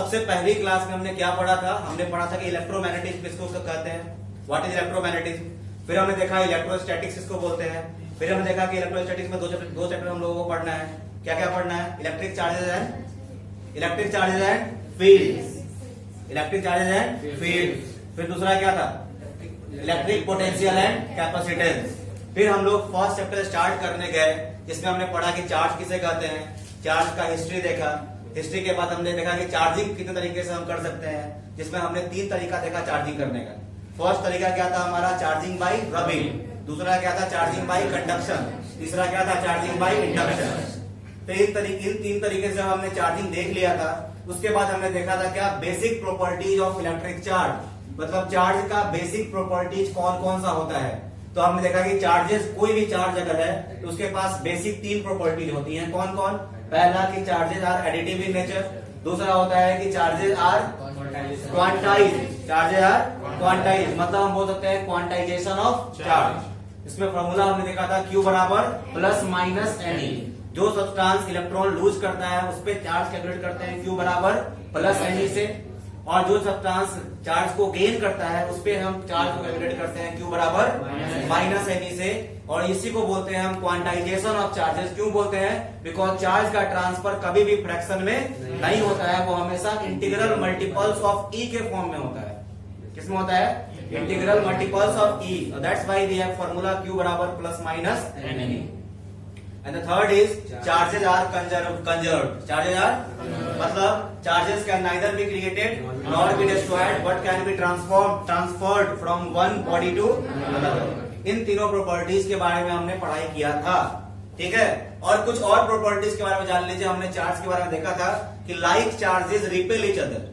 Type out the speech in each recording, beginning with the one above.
सबसे पहली क्लास में हमने क्या पढ़ा था? हमने पढ़ा था कि इलेक्ट्रोमैग्नेटिज्म किसको कहते हैं, व्हाट इज इलेक्ट्रोमैग्नेटिज्म। फिर हमने देखा इलेक्ट्रोस्टैटिक्स किसको बोलते हैं। फिर हमने देखा कि इलेक्ट्रोस्टैटिक्स में दो चैप्टर हम लोगों को पढ़ना है। क्या क्या पढ़ना है? Electric charges and field. Electric charges and field. फिर दूसरा क्या था? Electric potential and capacitance. फिर हम लोग फर्स्ट चैप्टर स्टार्ट करने गए जिसमें हमने पढ़ा कि चार्ज किसे कहते हैं, चार्ज का हिस्ट्री देखा। हिस्ट्री के बाद हमने देखा कि चार्जिंग कितने तरीके से हम कर सकते हैं, जिसमें हमने 3 तरीका देखा चार्जिंग करने का। फर्स्ट तरीका क्या था हमारा? Charging by rubbing. दूसरा क्या था? Charging by conduction. तीसरा क्या था? Charging by induction. तो इन 3 तरीके से हमने चार्जिंग देख लिया था। उसके बाद हमने देखा था क्या? Basic properties of electric charge, मतलब चार्ज का बेसिक प्रॉपर्टीज कौन कौन सा होता है। तो हमने देखा कि चार्जेस, कोई भी चार्ज अगर है तो उसके पास बेसिक 3 प्रॉपर्टीज होती हैं। कौन कौन? पहला कि charges are additive in nature. दूसरा होता है कि charges are quantise. Charges are quantise मतलब हम बोल सकते हैं क्वांटाइजेशन ऑफ चार्ज। इसमें फॉर्मूला हमने देखा था Q बराबर प्लस माइनस Ne। जो सब्सटेंस इलेक्ट्रॉन लूज करता है उस पर चार्ज कैलकुलेट करते हैं Q बराबर प्लस Ne से, और जो सब्सटेंस चार्ज को गेन करता है उस पर हम चार्ज को कैलकुलेट करते हैं Q बराबर माइनस Ne से। और इसी को बोलते हैं हम क्वांटाइजेशन ऑफ चार्जेस। क्यों बोलते हैं? बिकॉज चार्ज का ट्रांसफर कभी भी फ्रैक्शन में नहीं होता है, वो हमेशा इंटीग्रल मल्टीपल्स ऑफ E के फॉर्म में होता है। किसमें होता है? Integral multiples of E। That's why we have formula Q बराबर plus minus Ne। And the third is charges are conserved. Charges are मतलब charges can neither be created nor be destroyed but can be transferred from one body to another. इन तीनों properties के बारे में हमने पढ़ाई किया था, ठीक है। और कुछ और प्रॉपर्टीज के बारे में जान लीजिए। हमने चार्ज के बारे में देखा था कि like charges repel each other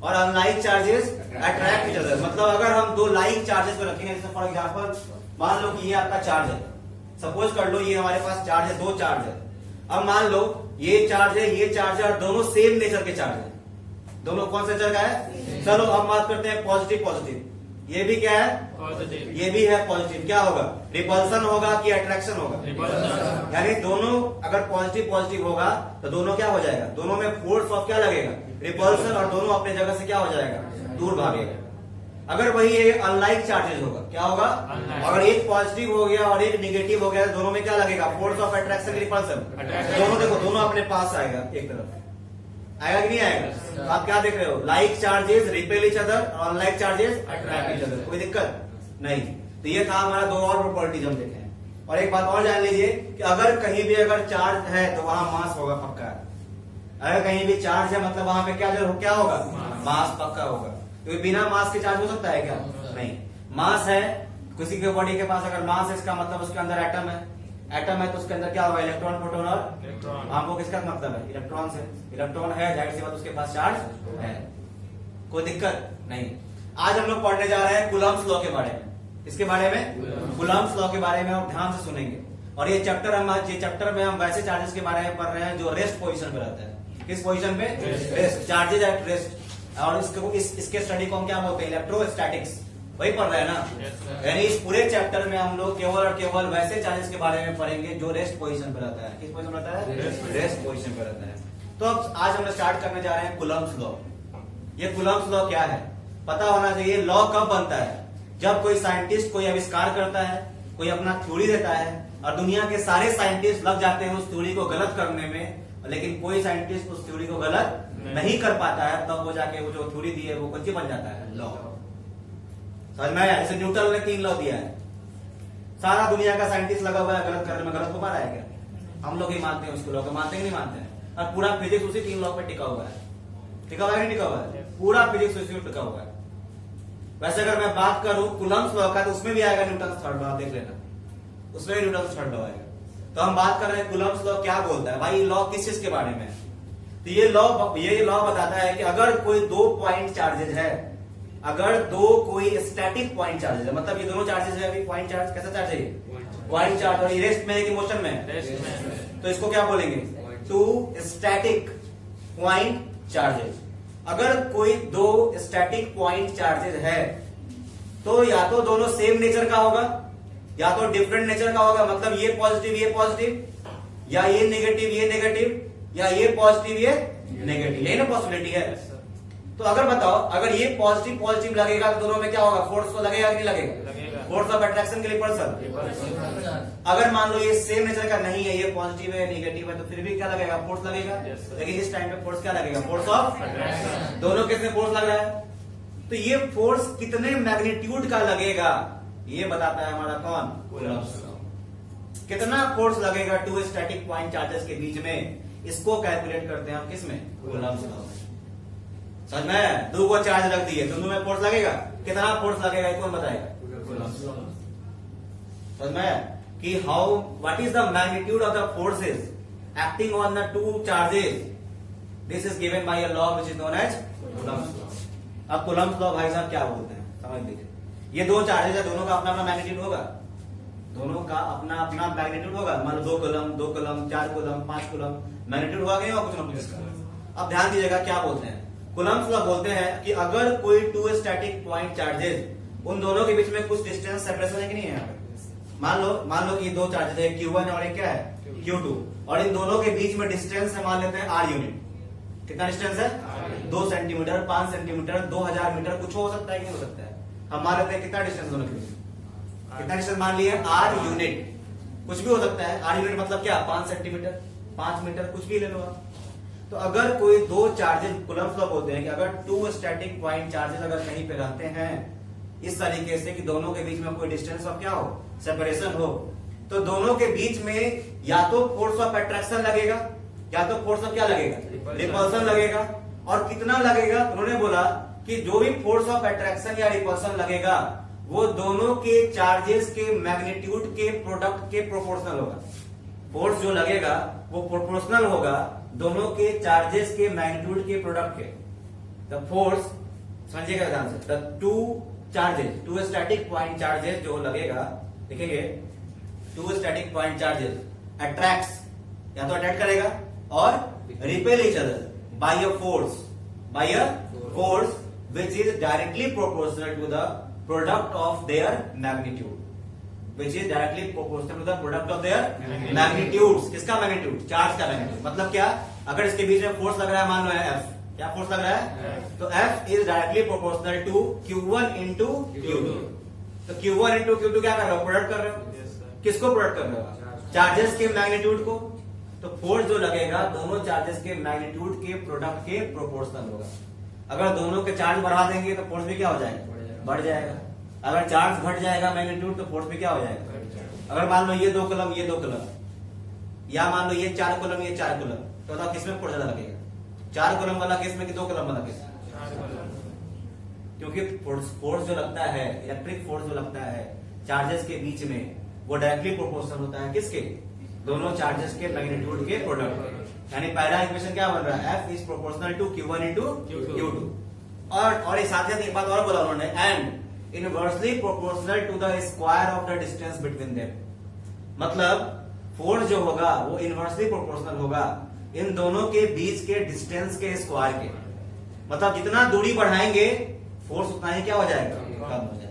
और unlike charges attract each other. मतलब अगर हम 2 लाइक चार्जेस को रखेंगे, जैसे फॉर एग्जाम्पल मान लो कि ये आपका चार्ज है, सपोज कर लो ये हमारे पास चार्ज है, 2 चार्ज है। अब मान लो ये चार्ज है, ये चार्ज है, और दोनों सेम नेचर के चार्ज है। दोनों कौन से नेचर का है? चलो अब बात करते हैं पॉजिटिव पॉजिटिव। ये भी क्या है? पॉजिटिव। ये भी है पॉजिटिव। क्या होगा? रिपल्सन होगा कि अट्रैक्शन होगा? रिपल्सन। यानी दोनों अगर पॉजिटिव पॉजिटिव होगा तो दोनों क्या हो जाएगा? दोनों में फोर्स ऑफ क्या लगेगा? रिपल्सन। और दोनों अपने जगह से क्या हो जाएगा? दूर भागेगा। अगर वही एक अनलाइक चार्जेस होगा, क्या होगा? अगर एक पॉजिटिव हो गया और एक निगेटिव हो गया तो दोनों में क्या लगेगा? Force of attraction, repulsion. दोनों देखो, दोनों अपने पास आएगा, एक तरफ आएगा कि नहीं आएगा? तो आप क्या देख रहे हो? Like charges repel each other और unlike charges attract each other. कोई दिक्कत नहीं। तो ये था हमारा 2 और प्रॉपर्टीज हम देखे हैं। और एक बात और जान लीजिए कि अगर कहीं भी अगर चार्ज है तो वहां मास होगा पक्का। अगर कहीं भी चार्ज है मतलब वहां पे क्या होगा? मास पक्का होगा। तो बिना मास के चार्ज हो सकता है क्या? नहीं। मास है किसी के बॉडी के पास, अगर मास है इसका मतलब उसके अंदर एटम है। एटम है तो उसके अंदर क्या होगा? इलेक्ट्रॉन, प्रोटॉन और हमको किसका मतलब है? इलेक्ट्रॉन से। इलेक्ट्रॉन है, जाहिर सी बात उसके पास चार्ज है। कोई दिक्कत नहीं। आज हम लोग पढ़ने जा रहे हैं कूलम्ब्स लॉ के बारे में। इसके बारे में कूलम्ब्स लॉ के बारे में आप ध्यान से सुनेंगे। और ये चैप्टर में हम वैसे चार्जेस के बारे में पढ़ रहे हैं जो रेस्ट पोजीशन पे रहता है। किस पोजीशन पे? रेस्ट। Charges at rest. और इसके स्टडी को हम क्या बोलते हैं? इलेक्ट्रोस्टैटिक्स। वही पढ़ रहे हैं ना। यानी इस पूरे चैप्टर में हम लोग केवल और केवल वैसे चार्जेस के बारे में पढ़ेंगे जो रेस्ट पोजीशन पे रहता है। किस पोजीशन पे रहता है? रेस्ट पोजीशन पे रहता है। तो अब आज हम स्टार्ट करने जा रहे हैं कूलम्ब्स लॉ। ये कूलम्ब्स लॉ क्या है पता होना चाहिए। लॉ कब बनता है? जब कोई साइंटिस्ट कोई आविष्कार करता है, कोई अपना थ्योरी देता है और दुनिया के सारे साइंटिस्ट लग जाते हैं उस थ्योरी को गलत करने में, लेकिन कोई साइंटिस्ट उस थ्योरी को गलत नहीं कर पाता है, तब वो जाके वो जो थ्योरी दी है वो कौन सी बन जाता है? लॉ। समझ में आया? जैसे न्यूटन ने 3 लॉ दिया है, सारा दुनिया का साइंटिस्ट लगा हुआ है गलत करने में, गलत हो पा रहा है क्या? हम लोग ही मानते हैं उसको, लॉ को मानते हैं कि नहीं मानते हैं? और पूरा फिजिक्स उसी 3 लॉ पे टिका हुआ है। टिका हुआ है नहीं टिका हुआ है? पूरा फिजिक्स उसी पे टिका हुआ है। वैसे अगर मैं बात करूं कूलम्ब्स लॉ का तो उसमें भी आएगा न्यूटन थर्ड लॉ, देख लेना, उसमें भी न्यूटन थर्ड लॉ आएगा। तो हम बात कर रहे हैं कूलम्ब्स लॉ क्या बोलता है। भाई लॉ किस चीज के बारे में? तो ये लॉ बताता है कि अगर कोई 2 पॉइंट चार्जेज है, अगर 2 कोई स्टैटिक पॉइंट चार्जेज है, मतलब ये दोनों चार्जेज है, अभी पॉइंट चार्ज कैसा चार्ज है? Point charge. और ये रेस्ट में है कि मोशन में है? तो इसको क्या बोलेंगे? 2 स्टैटिक पॉइंट चार्जेज। अगर कोई 2 स्टैटिक पॉइंट चार्जेज है तो या तो दोनों सेम नेचर का होगा या तो डिफरेंट नेचर का होगा। मतलब ये पॉजिटिव या ये नेगेटिव या ये पॉजिटिव ये नेगेटिव, यही ना पॉसिबिलिटी है। तो अगर बताओ, अगर ये पॉजिटिव पॉजिटिव लगेगा तो दोनों में क्या होगा, फोर्स तो लगेगा कि नहीं लगेगा, फोर्स ऑफ अट्रैक्शन के लिए पर्सन। अगर मान लो ये सेम नेचर का नहीं है, ये पॉजिटिव है निगेटिव है, तो फिर भी क्या लगेगा, फोर्स लगेगा। लेकिन इस टाइम पे फोर्स क्या लगेगा, फोर्स ऑफ दोनों कितने फोर्स लग रहा है। तो ये फोर्स कितने मैग्नीट्यूड का लगेगा ये बताता है हमारा कौन, कूलम्ब्स लॉ। कितना फोर्स लगेगा टू स्टैटिक पॉइंट चार्जेस के बीच में, इसको कैलकुलेट करते हैं हम किसमें, कूलम्ब्स लॉ में। समझ में, दो को चार्ज रख दिए, दोनों में फोर्स लगेगा, कितना फोर्स लगेगा ये कौन बताएगा, कूलम्ब्स लॉ। समझ में कि how what is the magnitude of the forces acting on the two charges, this is given by a law which is known as Coulomb's law. अब कूलम्ब्स लॉ भाई साहब क्या बोलते हैं समझ लीजिए। ये दो चार्जेस है, दोनों का अपना अपना मैग्नीट्यूड होगा, दोनों का अपना अपना मैग्नीट्यूड होगा। मान लो 2 कूलम 4 कूलम 5 कूलम मैग्नीट्यूड हुआ गया और कुछ ना कुछ इसका। अब ध्यान दीजिएगा क्या बोलते हैं, कूलम्ब्स लॉ बोलते हैं कि अगर कोई टू स्टैटिक पॉइंट चार्जेस, उन दोनों के बीच में कुछ डिस्टेंस सेपरेशन है कि नहीं है। मान लो कि दो चार्जेस है, Q1 और एक क्या है Q2, और इन दोनों के बीच में डिस्टेंस है मान लेते हैं R यूनिट। कितना डिस्टेंस है, 2 सेंटीमीटर, 5 सेंटीमीटर, 2000 मीटर, कुछ हो सकता है कि नहीं हो सकता है। हम मान लेते हैं कितना डिस्टेंस दोनों के बीच, कितना डिस्टेंस मान लिए, R यूनिट, कुछ भी हो सकता है। R यूनिट मतलब क्या, 5 सेंटीमीटर, 5 मीटर, कुछ भी ले लो आप। तो अगर कोई दो चार्जेस, कूलम्ब्स लॉ बोलते हैं कि अगर टू स्टैटिक पॉइंट चार्जेस अगर कहीं पे रहते हैं इस तरीके से कि दोनों के बीच में कोई डिस्टेंस ऑफ क्या हो, सेपरेशन हो, तो दोनों के बीच में या तो फोर्स ऑफ अट्रैक्शन लगेगा या तो फोर्स ऑफ क्या लगेगा, रिपल्सन लगेगा। और कितना लगेगा, उन्होंने बोला कि जो भी फोर्स ऑफ अट्रैक्शन या रिपल्सन लगेगा वो दोनों के चार्जेस के मैग्नीट्यूड के प्रोडक्ट के प्रोपोर्शनल होगा। फोर्स जो लगेगा वो प्रोपोर्शनल होगा दोनों के चार्जेस के मैग्नीट्यूड के प्रोडक्ट के। द फोर्स, समझिएगा ध्यान से, the two charges, two static point charges जो लगेगा, देखेंगे two static point charges attracts, या तो अट्रैक्ट करेगा और repel each other by a force which is directly proportional to the product of their magnitude, which is directly proportional to the product of their magnitudes। किसका magnitude, charge का magnitude. मतलब क्या, अगर इसके बीच में फोर्स लग रहा है, मान लो है F, क्या फोर्स लग रहा है, तो F is directly proportional to Q1 into Q2। तो Q1 into Q2 क्या कर रहे हो, प्रोडक्ट कर रहे हो, किसको प्रोडक्ट कर रहे हो, चार्जेस के मैग्नीट्यूड को। तो फोर्स जो लगेगा दोनों चार्जेस के मैग्नीट्यूड के प्रोडक्ट के प्रोपोर्शनल होगा। अगर दोनों के चार्ज बढ़ा देंगे तो फोर्स भी क्या हो जाएगा, बढ़ जाएगा। अगर चार्ज घट जाएगा मैग्नीट्यूड तो फोर्स भी क्या हो जाएगा। अगर मान लो ये 2 कूलम ये 2 कूलम, या मान लो ये 4 कूलम ये 4 कूलम, तो बताओ किसमें फोर्स ज्यादा लगेगा, 4 कूलम वाला केस में कि 2 कूलम वाला केस। क्योंकि फोर्स जो लगता है, इलेक्ट्रिक फोर्स जो लगता है चार्जेस के बीच में, वो डायरेक्टली प्रोपोर्शनल होता है किसके, दोनों चार्जेस के मैग्नीट्यूड के प्रोडक्ट। यानी पहला इक्वेशन क्या बन रहा है, F is proportional to Q1 into Q2। और इस साथ एक बात और बोला उन्होंने, and inversely proportional to the square of the distance between them. मतलब फोर्स जो होगा वो इनवर्सली प्रोपोर्शनल होगा इन दोनों के बीच के डिस्टेंस के स्क्वायर के। मतलब जितना दूरी बढ़ाएंगे फोर्स उतना ही क्या हो जाएगा, कम हो जाएगा।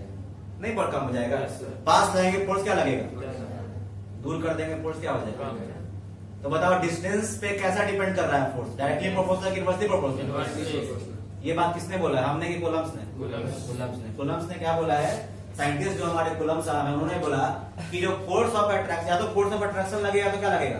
नहीं पर कम हो जाएगा, पास रहेंगे फोर्स क्या लगेगा, दूर कर देंगे फोर्स क्या हो जाएगा। तो बताओ डिस्टेंस पे कैसा डिपेंड कर रहा है फोर्स, डायरेक्टली प्रोपोर्शनल कि इनवर्सली प्रोपोर्शनल। ये बात किसने बोला है, हमने कि कूलम्ब्स ने। कूलम्ब्स ने क्या बोला है, साइंटिस्ट जो हमारे कूलम्ब्स साहब हैं उन्होंने बोला कि जो फोर्स ऑफ अट्रैक्शन, या तो फोर्स ऑफ अट्रैक्शन लगेगा तो क्या लगेगा,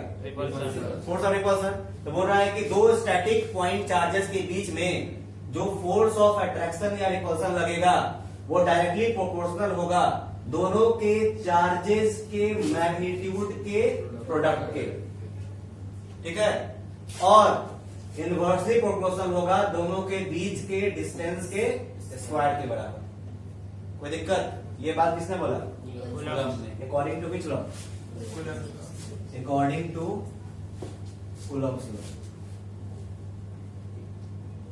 फोर्स ऑफ रिपल्सन। तो बोल रहा है कि दो स्टैटिक पॉइंट चार्जेस के बीच में जो फोर्स ऑफ अट्रैक्शन या रिपल्सन लगेगा वो डायरेक्टली प्रोपोर्शनल होगा दोनों के चार्जेस के मैग्नीट्यूड के प्रोडक्ट के। ठीक है, और इनवर्सली प्रोपोर्शनल होगा दोनों के बीच के डिस्टेंस के स्क्वायर के बराबर। कोई दिक्कत, ये बात किसने बोला, कूलम्ब्स ने। According to which law, according to Coulomb's law.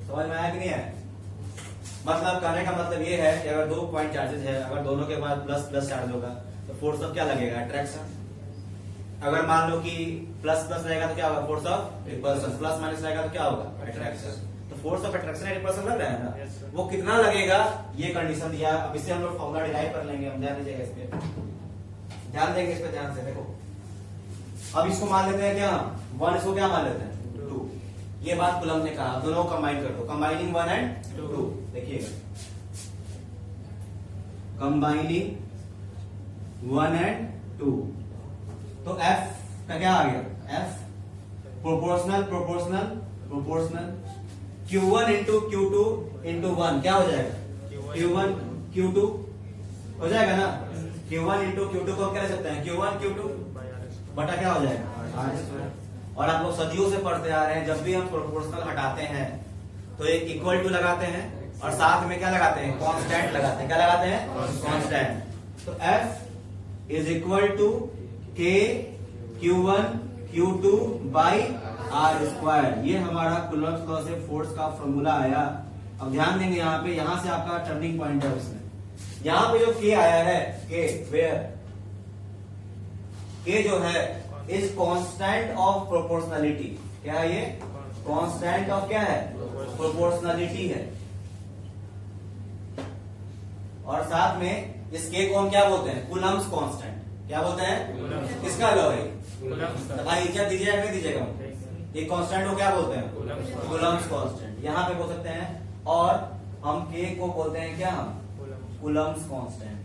समझ में आया कि नहीं है। मतलब कहने का मतलब ये है कि अगर 2 पॉइंट चार्जेस है, अगर दोनों के बाद प्लस प्लस चार्ज होगा तो फोर्स ऑफ क्या लगेगा, अट्रैक्शन। अगर मान लो कि प्लस प्लस रहेगा तो क्या होगा, force of repulsion. Plus minus रहेगा तो क्या होगा, अट्रैक्शन। तो फोर्स ऑफ अट्रैक्शन या रिपल्सन लग रहा है ना, वो कितना लगेगा ये कंडीशन दिया। अब इससे हम लोग फॉर्मूला डिराइव कर लेंगे, हम ध्यान दीजिएगा इस पे, ध्यान देंगे इस पे ध्यान से। देखो अब इसको मान लेते हैं क्या, 1 इसको क्या मान लेते हैं 2। ये बात कुलम्ब ने कहा, दोनों कंबाइन कर दो, कंबाइनिंग 1 एंड 2, देखिएगा कंबाइनिंग 1 एंड 2, तो F का क्या आ गया, F proportional proportional proportional Q1 into Q2 into 1 क्या हो जाएगा, Q1 Q2 हो जाएगा ना, Q1 इंटू Q2 को क्या ले सकते हैं, Q1 Q2 बटा क्या हो जाएगा R²। और आप लोग सदियों से पढ़ते आ रहे हैं, जब भी हम प्रोपोर्शनल हटाते हैं तो एक इक्वल टू लगाते हैं और साथ में क्या लगाते हैं, कांस्टेंट लगाते हैं, क्या लगाते हैं, कांस्टेंट। तो F is equal to K Q1 Q2 by R², ये हमारा कूलम्ब्स लॉ से फोर्स का फॉर्मूला आया। अब ध्यान देंगे यहाँ पे, यहां से आपका टर्निंग पॉइंट है उसमें, यहां पे जो K आया है, K वेयर, K जो है इज कांस्टेंट ऑफ प्रोपोर्शनलिटी, क्या है ये, कांस्टेंट ऑफ क्या है, प्रोपोर्शनलिटी है। और साथ में इस K को हम क्या बोलते हैं, कूलम्ब्स कांस्टेंट, क्या बोलते हैं, किसका लॉ है, तो भाई इज्जत दीजिएगा नहीं दीजिएगा, ये कांस्टेंट को क्या बोलते हैं, कूलम्ब्स कांस्टेंट, यहां पे बोल सकते हैं। और हम K को बोलते हैं क्या, हम कूलम्ब्स कांस्टेंट।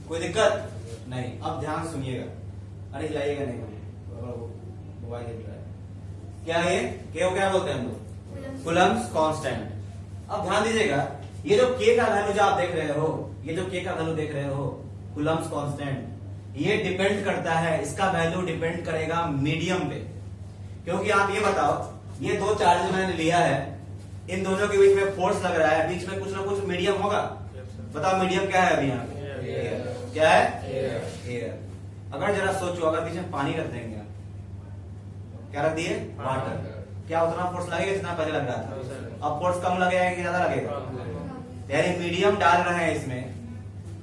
कोई दिक्कत नहीं, अब ध्यान सुनिएगा, अरे हिलाइएगा नहीं, मोबाइल हिल रहा है, क्या है K को क्या बोलते हैं हम लोग, कूलम्ब्स कांस्टेंट। अब ध्यान दीजिएगा, ये जो K का वैल्यू जो आप देख रहे हो, ये जो K का वैल्यू देख रहे हो कूलम्ब्स कांस्टेंट, ये डिपेंड करता है, इसका वैल्यू डिपेंड करेगा मीडियम पे। क्योंकि आप ये बताओ, ये दो चार्ज मैंने लिया है, इन दोनों के बीच में फोर्स लग रहा है, बीच में कुछ ना कुछ मीडियम होगा, बताओ मीडियम क्या है अभी यहाँ पे, क्या है, एयर। अगर जरा सोचो, अगर बीच में पानी रख देंगे, क्या रख दिए, वाटर, क्या उतना फोर्स लगेगा जितना पहले लग रहा था, अब फोर्स कम लगेगा कि ज्यादा लगेगा, यानी मीडियम डाल रहे हैं इसमें,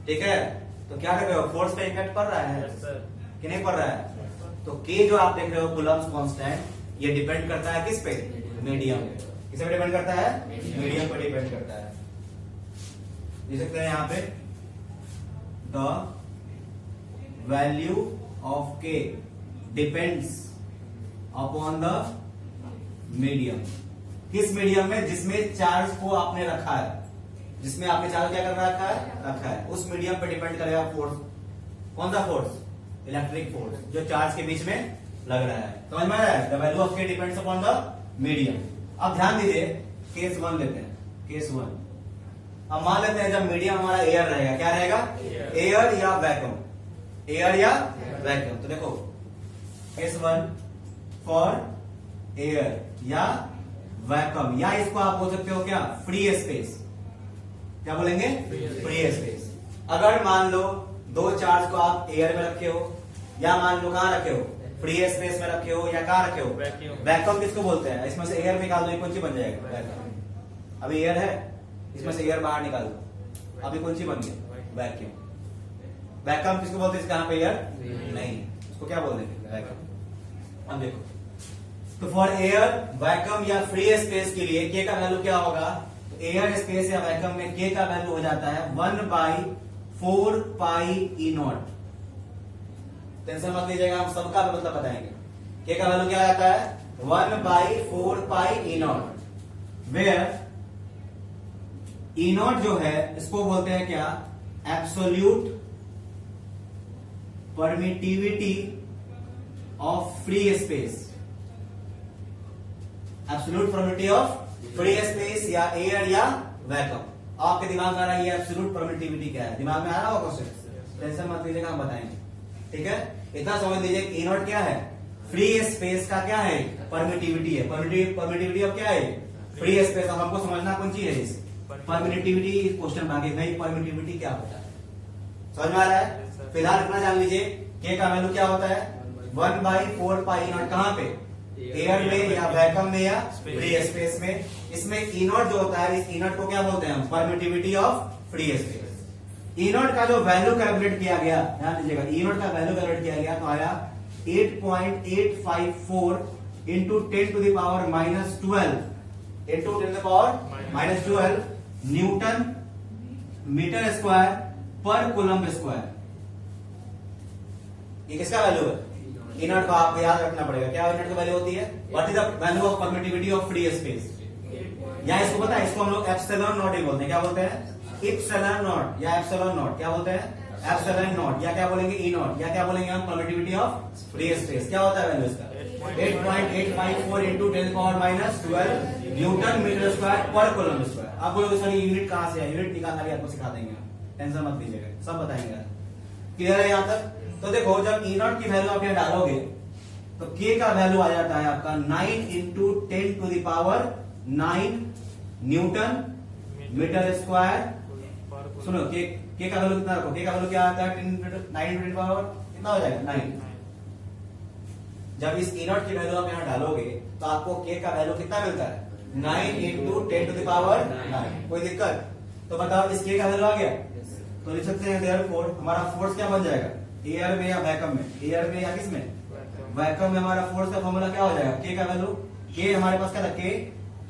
ठीक है, तो क्या कर रहे हो, फोर्स पे इफेक्ट पड़ रहा है कि नहीं पड़ रहा है। तो K जो आप देख रहे हो कूलम्ब्स कांस्टेंट, ये डिपेंड करता है किस पे, मीडियम पे, किस पे डिपेंड करता है, मीडियम पे डिपेंड करता है। देख सकते हैं यहाँ पे, the value of K depends upon the medium, किस मीडियम में, जिसमें चार्ज को आपने रखा है, जिसमें आपने चार्ज क्या कर रखा है, उस मीडियम पे डिपेंड करेगा फोर्स। कौन सा फोर्स, इलेक्ट्रिक फोर्स, जो चार्ज के बीच में लग रहा है। समझ में आ रहा है, the value of K depends upon the medium. अब ध्यान दीजिए, केस 1 लेते हैं, केस 1। अब मान लेते हैं जब मीडियम हमारा एयर रहेगा, क्या रहेगा, एयर या वैक्यूम, एयर या वैक्यूम। तो देखो केस 1 फॉर एयर या वैक्यूम, या इसको आप बोल सकते हो क्या, फ्री स्पेस, क्या बोलेंगे, फ्री स्पेस। अगर मान लो दो चार्ज को आप एयर में रखे हो, या मान लो कहां रखे हो, फ्री स्पेस में रखे हो, या कहां रखे हो, वैक्यूम किसको बोलते हैं, इसमें से एयर निकाल दो, कौन सी बन जाएगा, वैक्यूम। अभी एयर है, इसमें से एयर बाहर निकाल दो, अभी कौन सी बन गई, वैक्यूम। वैक्यूम किसको बोलते हैं, कहां पे एयर नहीं, उसको क्या बोल देंगे, वैक्यूम। अब देखो, तो फॉर एयर, वैक्यूम या फ्री स्पेस के लिए K का वैल्यू क्या होगा, एयर स्पेस या वैक्यूम में K का वैल्यू हो जाता है 1/4 पाई ई नॉट। टेंशन मत लीजिएगा, हम सबका मतलब बताएंगे। K का वैल्यू क्या आता है, 1/4 pi e not, where E not जो है इसको बोलते हैं क्या, absolute permittivity of free space, absolute permittivity of free space या एयर या वैक्यूम। आपके दिमाग में आ रहा है ये एब्सोल्यूट परमिटिविटी क्या है, दिमाग में आ रहा होगा क्वेश्चन, टेंशन मत लीजिएगा, हम बताएंगे, ठीक है। इतना समझ लीजिए ई नॉट क्या है, फ्री स्पेस का क्या है, परमिटिविटी है, परमिटिविटी ऑफ क्या है, फ्री स्पेस। अब हमको समझना कौन चीज है, परमिटिविटी क्वेश्चन बाकी भाई, परमिटिविटी क्या होता है, समझ में आ रहा है। फिलहाल इतना जान लीजिए, K का वैल्यू क्या होता है, 1/4 पाई ई नॉट, कहां पे, एयर में या वैक्यूम में या फ्री स्पेस में। इसमें ई नॉट जो होता है, इस ई नॉट को क्या बोलते हैं हम, permittivity of free space. E naught का जो वैल्यू कैलकुलेट किया गया, ध्यान दीजिएगा, ई नॉट का वैल्यू कैलकुलेट किया गया तो आया 8.854 into 10 to the power -12 into 10 to the power -12 newton metre square पर कूलम्ब स्क्वायर। ये किसका वैल्यू है, ई नॉट को आपको याद रखना पड़ेगा। क्या ई नॉट की वैल्यू होती है? What is the value of permittivity of free space? या इसको पता है, इसको हम लोग एप्सिलॉन नॉट ही बोलते हैं। क्या बोलते हैं? एप्सिलॉन नॉट या एप्सिलॉन नॉट। क्या बोलते हैं? Epsilon naught. या क्या बोलेंगे? ई नॉट। या क्या बोलेंगे हम? Permittivity of free space. क्या होता है वैल्यू इसका? 8.854 इंटू 10⁻12 न्यूटन मीटर स्क्वायर पर कूलम स्क्वायर। आप बोलोगे सर यूनिट कहां से है? यूनिट निकालना भी आपको सिखा देंगे, टेंशन मत लीजिएगा, सब बताएंगे। क्लियर है यहाँ तक? तो देखो जब ई नॉट की वैल्यू आप यहाँ डालोगे तो के का वैल्यू आ जाता है आपका 9 इंटू 10⁻9 न्यूटन मीटर स्क्वायर। सुनो के का वैल्यू कितना रखो? के का वैल्यू क्या आता है? 9 इंटू 10 कितना हो जाएगा? 9। जब इस ई नॉट की वैल्यू आप यहाँ डालोगे तो आपको के का वैल्यू कितना मिलता है? 9 इंटू 10⁻9। कोई दिक्कत? तो बताओ इस के का वैल्यू आ गया तो लिख सकते हैं देयरफॉर हमारा फोर्स क्या बन जाएगा? एयर में या वैक्यूम में? एयर में या किस में? वैक्यूम में हमारा फोर्स का फॉर्मूला क्या हो जाएगा? के का वैल्यू, के हमारे पास क्या था? के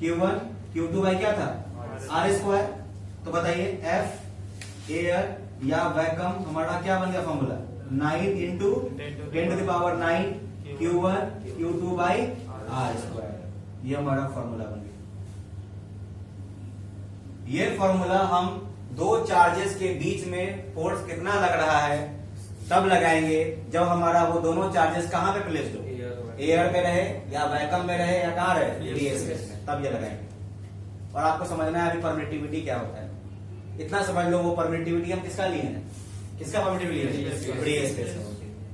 Q1 Q2 बाई क्या था? R square. तो बताइए एफ एयर या वैक्यूम हमारा क्या बन गया formula? 9 into 10⁻9 Q1 Q2 by r square. ये हमारा फॉर्मूला बन गया। ये फॉर्मूला हम दो चार्जेस के बीच में फोर्स कितना लग रहा है तब लगाएंगे जब हमारा वो दोनों चार्जेस कहां पे प्लेस्ड हो? एयर में रहे या वैक्यूम में रहे या कहां रहे? फ्री स्पेस में, तब ये लगाएंगे। और आपको समझना है अभी परमिटिविटी क्या होता है। इतना समझ लो, वो परमिटिविटी हम किसका लिए हैं? किसका परमिटिविटी है? फ्री स्पेस का।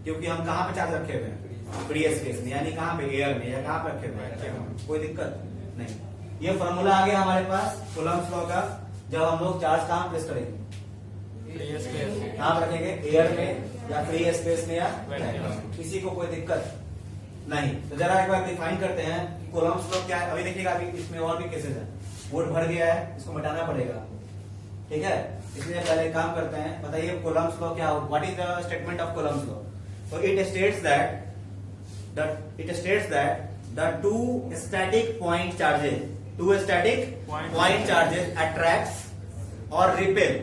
क्योंकि हम कहां पे चार्ज रखे हुए हैं? फ्री स्पेस में, यानी कहां पे? एयर में या कहां पे रखे हुए हैं? कोई दिक्कत नहीं। ये फॉर्मूला आ गया हमारे पास कूलम्ब्स लॉ का। जब हम लोग चार्ज कहां प्लेस करेंगे? कहां रखेंगे? एयर में या फ्री स्पेस में या किसी को कोई दिक्कत नहीं। तो जरा एक बार डिफाइन करते हैं कूलम्ब्स लॉ क्या है। अभी देखिएगा, अभी इसमें और भी केसेस है। वोट भर गया है, इसको मिटाना पड़ेगा, ठीक है? इसलिए पहले काम करते हैं। बताइए कूलम्ब्स लॉ क्या हो? What is the statement of Coulomb's law? So it states that the two static point charges attracts or repel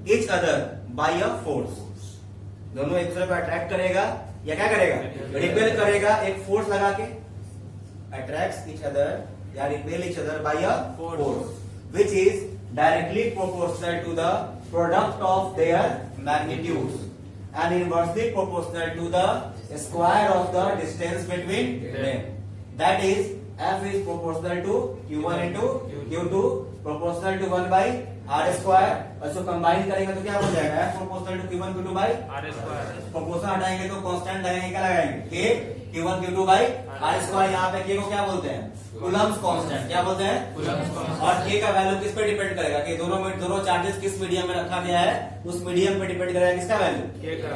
each other by a force। दोनों एक दूसरे को अट्रैक्ट करेगा या क्या करेगा? रिपेल करेगा एक फोर्स लगा के। अट्रैक्ट्स each other या repel each other by a force which is directly proportional to the product of their magnitudes and inversely proportional to the square of the distance between them. That is, F is proportional to Q1 into Q2 proportional to 1 by R square। और इसको combine करेंगे तो क्या हो जाएगा? F proportional to Q1 Q2 by R square। Proportional हटाएंगे तो constant लगाएंगे, क्या लगाएंगे? K Q1 Q2 by R square। यहाँ पे K को क्या बोलते हैं? Coulomb's constant. क्या बोलते हैं? Coulomb's constant. और K का वैल्यू किस पे डिपेंड करेगा? कि दोनों चार्जेस किस मीडियम में रखा गया है, उस मीडियम पे डिपेंड करेगा किसका वैल्यू?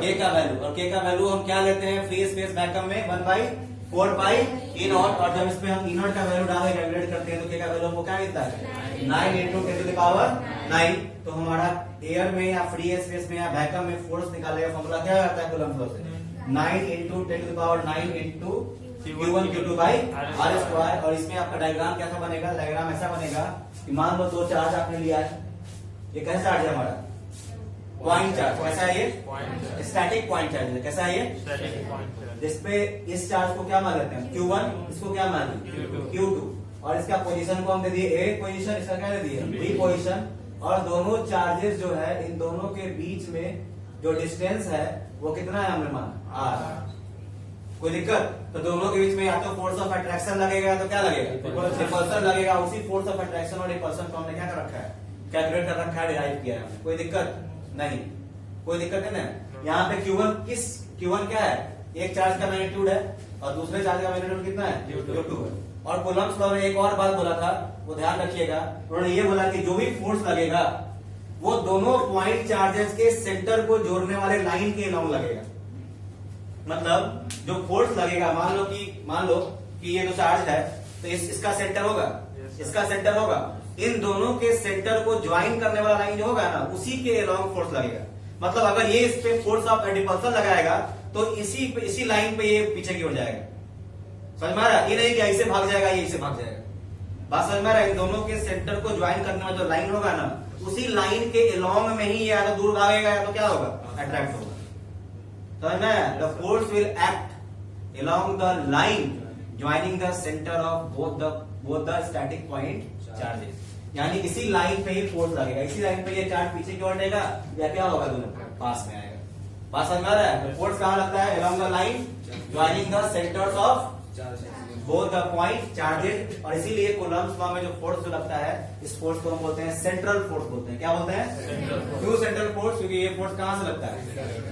K का वैल्यू। और K का वैल्यू हम क्या लेते हैं फ्री स्पेस वैक्यूम में? 1/4 पाई ई नॉट। और जब इसमें हम ई नॉट का वैल्यू डाल के कैलकुलेट करते हैं तो K का वैल्यू हमको क्या मिलता है? 9 इंटू 10⁻9। तो हमारा एयर में या फ्री स्पेस में या वैक्यूम में फोर्स निकालने का फॉर्मूला क्या आता है कूलम्ब्स लॉ से? 9 into 10⁻9 into Q1 Q2 by r square. और इसमें आपका डायग्राम कैसा बनेगा? डायग्राम ऐसा बनेगा कि मान लो दो चार्ज आपने लिया है। ये कैसा चार्ज है हमारा? Point charge. कैसा है ये? स्टैटिक पॉइंट चार्ज है। कैसा है ये? जिसपे इस चार्ज को क्या मान लेते हैं? Q1, इसको क्या मान लेते हैं? Q2। और इसका पोजीशन को हम दे दिए ए पोजीशन, इसका क्या दे दिए? B position. और दोनों चार्जेस जो है इन दोनों के बीच में जो डिस्टेंस है वो कितना है हमने माना? आर। कोई दिक्कत? तो दोनों के बीच में या तो फोर्स ऑफ अट्रैक्शन लगेगा तो क्या लगेगा? रिपल्सन लगेगा। उसी फोर्स ऑफ अट्रैक्शन और रिपल्सन को हमने क्या कर रखा है? कैलकुलेट कर रखा है, डिराइव किया है। कोई दिक्कत नहीं? कोई दिक्कत है ना? यहाँ पे Q1 क्या है? एक चार्ज का मैग्नीट्यूड है और दूसरे चार्ज का मैग्नीट्यूड कितना है? Q2 है। और कूलम्ब्स लॉ में एक और बात बोला था, वो ध्यान रखिएगा। उन्होंने ये बोला कि जो भी फोर्स लगेगा वो दोनों पॉइंट चार्जेस के सेंटर को जोड़ने वाले लाइन के अलोंग लगेगा। मतलब जो फोर्स लगेगा, मान लो कि ये जो चार्ज है तो इसका सेंटर होगा, इसका सेंटर होगा। इन दोनों के सेंटर को ज्वाइन करने वाला लाइन जो होगा ना, उसी के अलोंग फोर्स लगेगा। मतलब अगर ये इस पे फोर्स ऑफ रिपल्सन लगाएगा तो इसी लाइन पे ये पीछे की ओर जाएगा। समझ में आ रहा है? ये नहीं कि ऐसे भाग जाएगा, ये ऐसे भाग जाएगा। बात समझ में आ रहा है? इन दोनों के सेंटर को ज्वाइन करने वाला जो लाइन होगा ना, उसी लाइन के अलोंग में ही या तो दूर भागेगा या तो क्या होगा? अट्रैक्ट होगा। समझ में? The force will act along the line joining the center of both the static point charges। यानी इसी लाइन पे ही फोर्स लगेगा, इसी लाइन पे ये चार्ज पीछे की ओर रहेगा या क्या होगा, दोनों पास में आएगा। बात समझ में आ रहा है? तो फोर्स कहां लगता है? along the line joining the centers of both the point charges। और इसीलिए कूलम्ब्स लॉ में जो फोर्स जो लगता है, इस फोर्स को हम बोलते हैं सेंट्रल फोर्स बोलते हैं। क्या बोलते हैं? क्यों सेंट्रल फोर्स? क्योंकि ये फोर्स कहां से लगता है?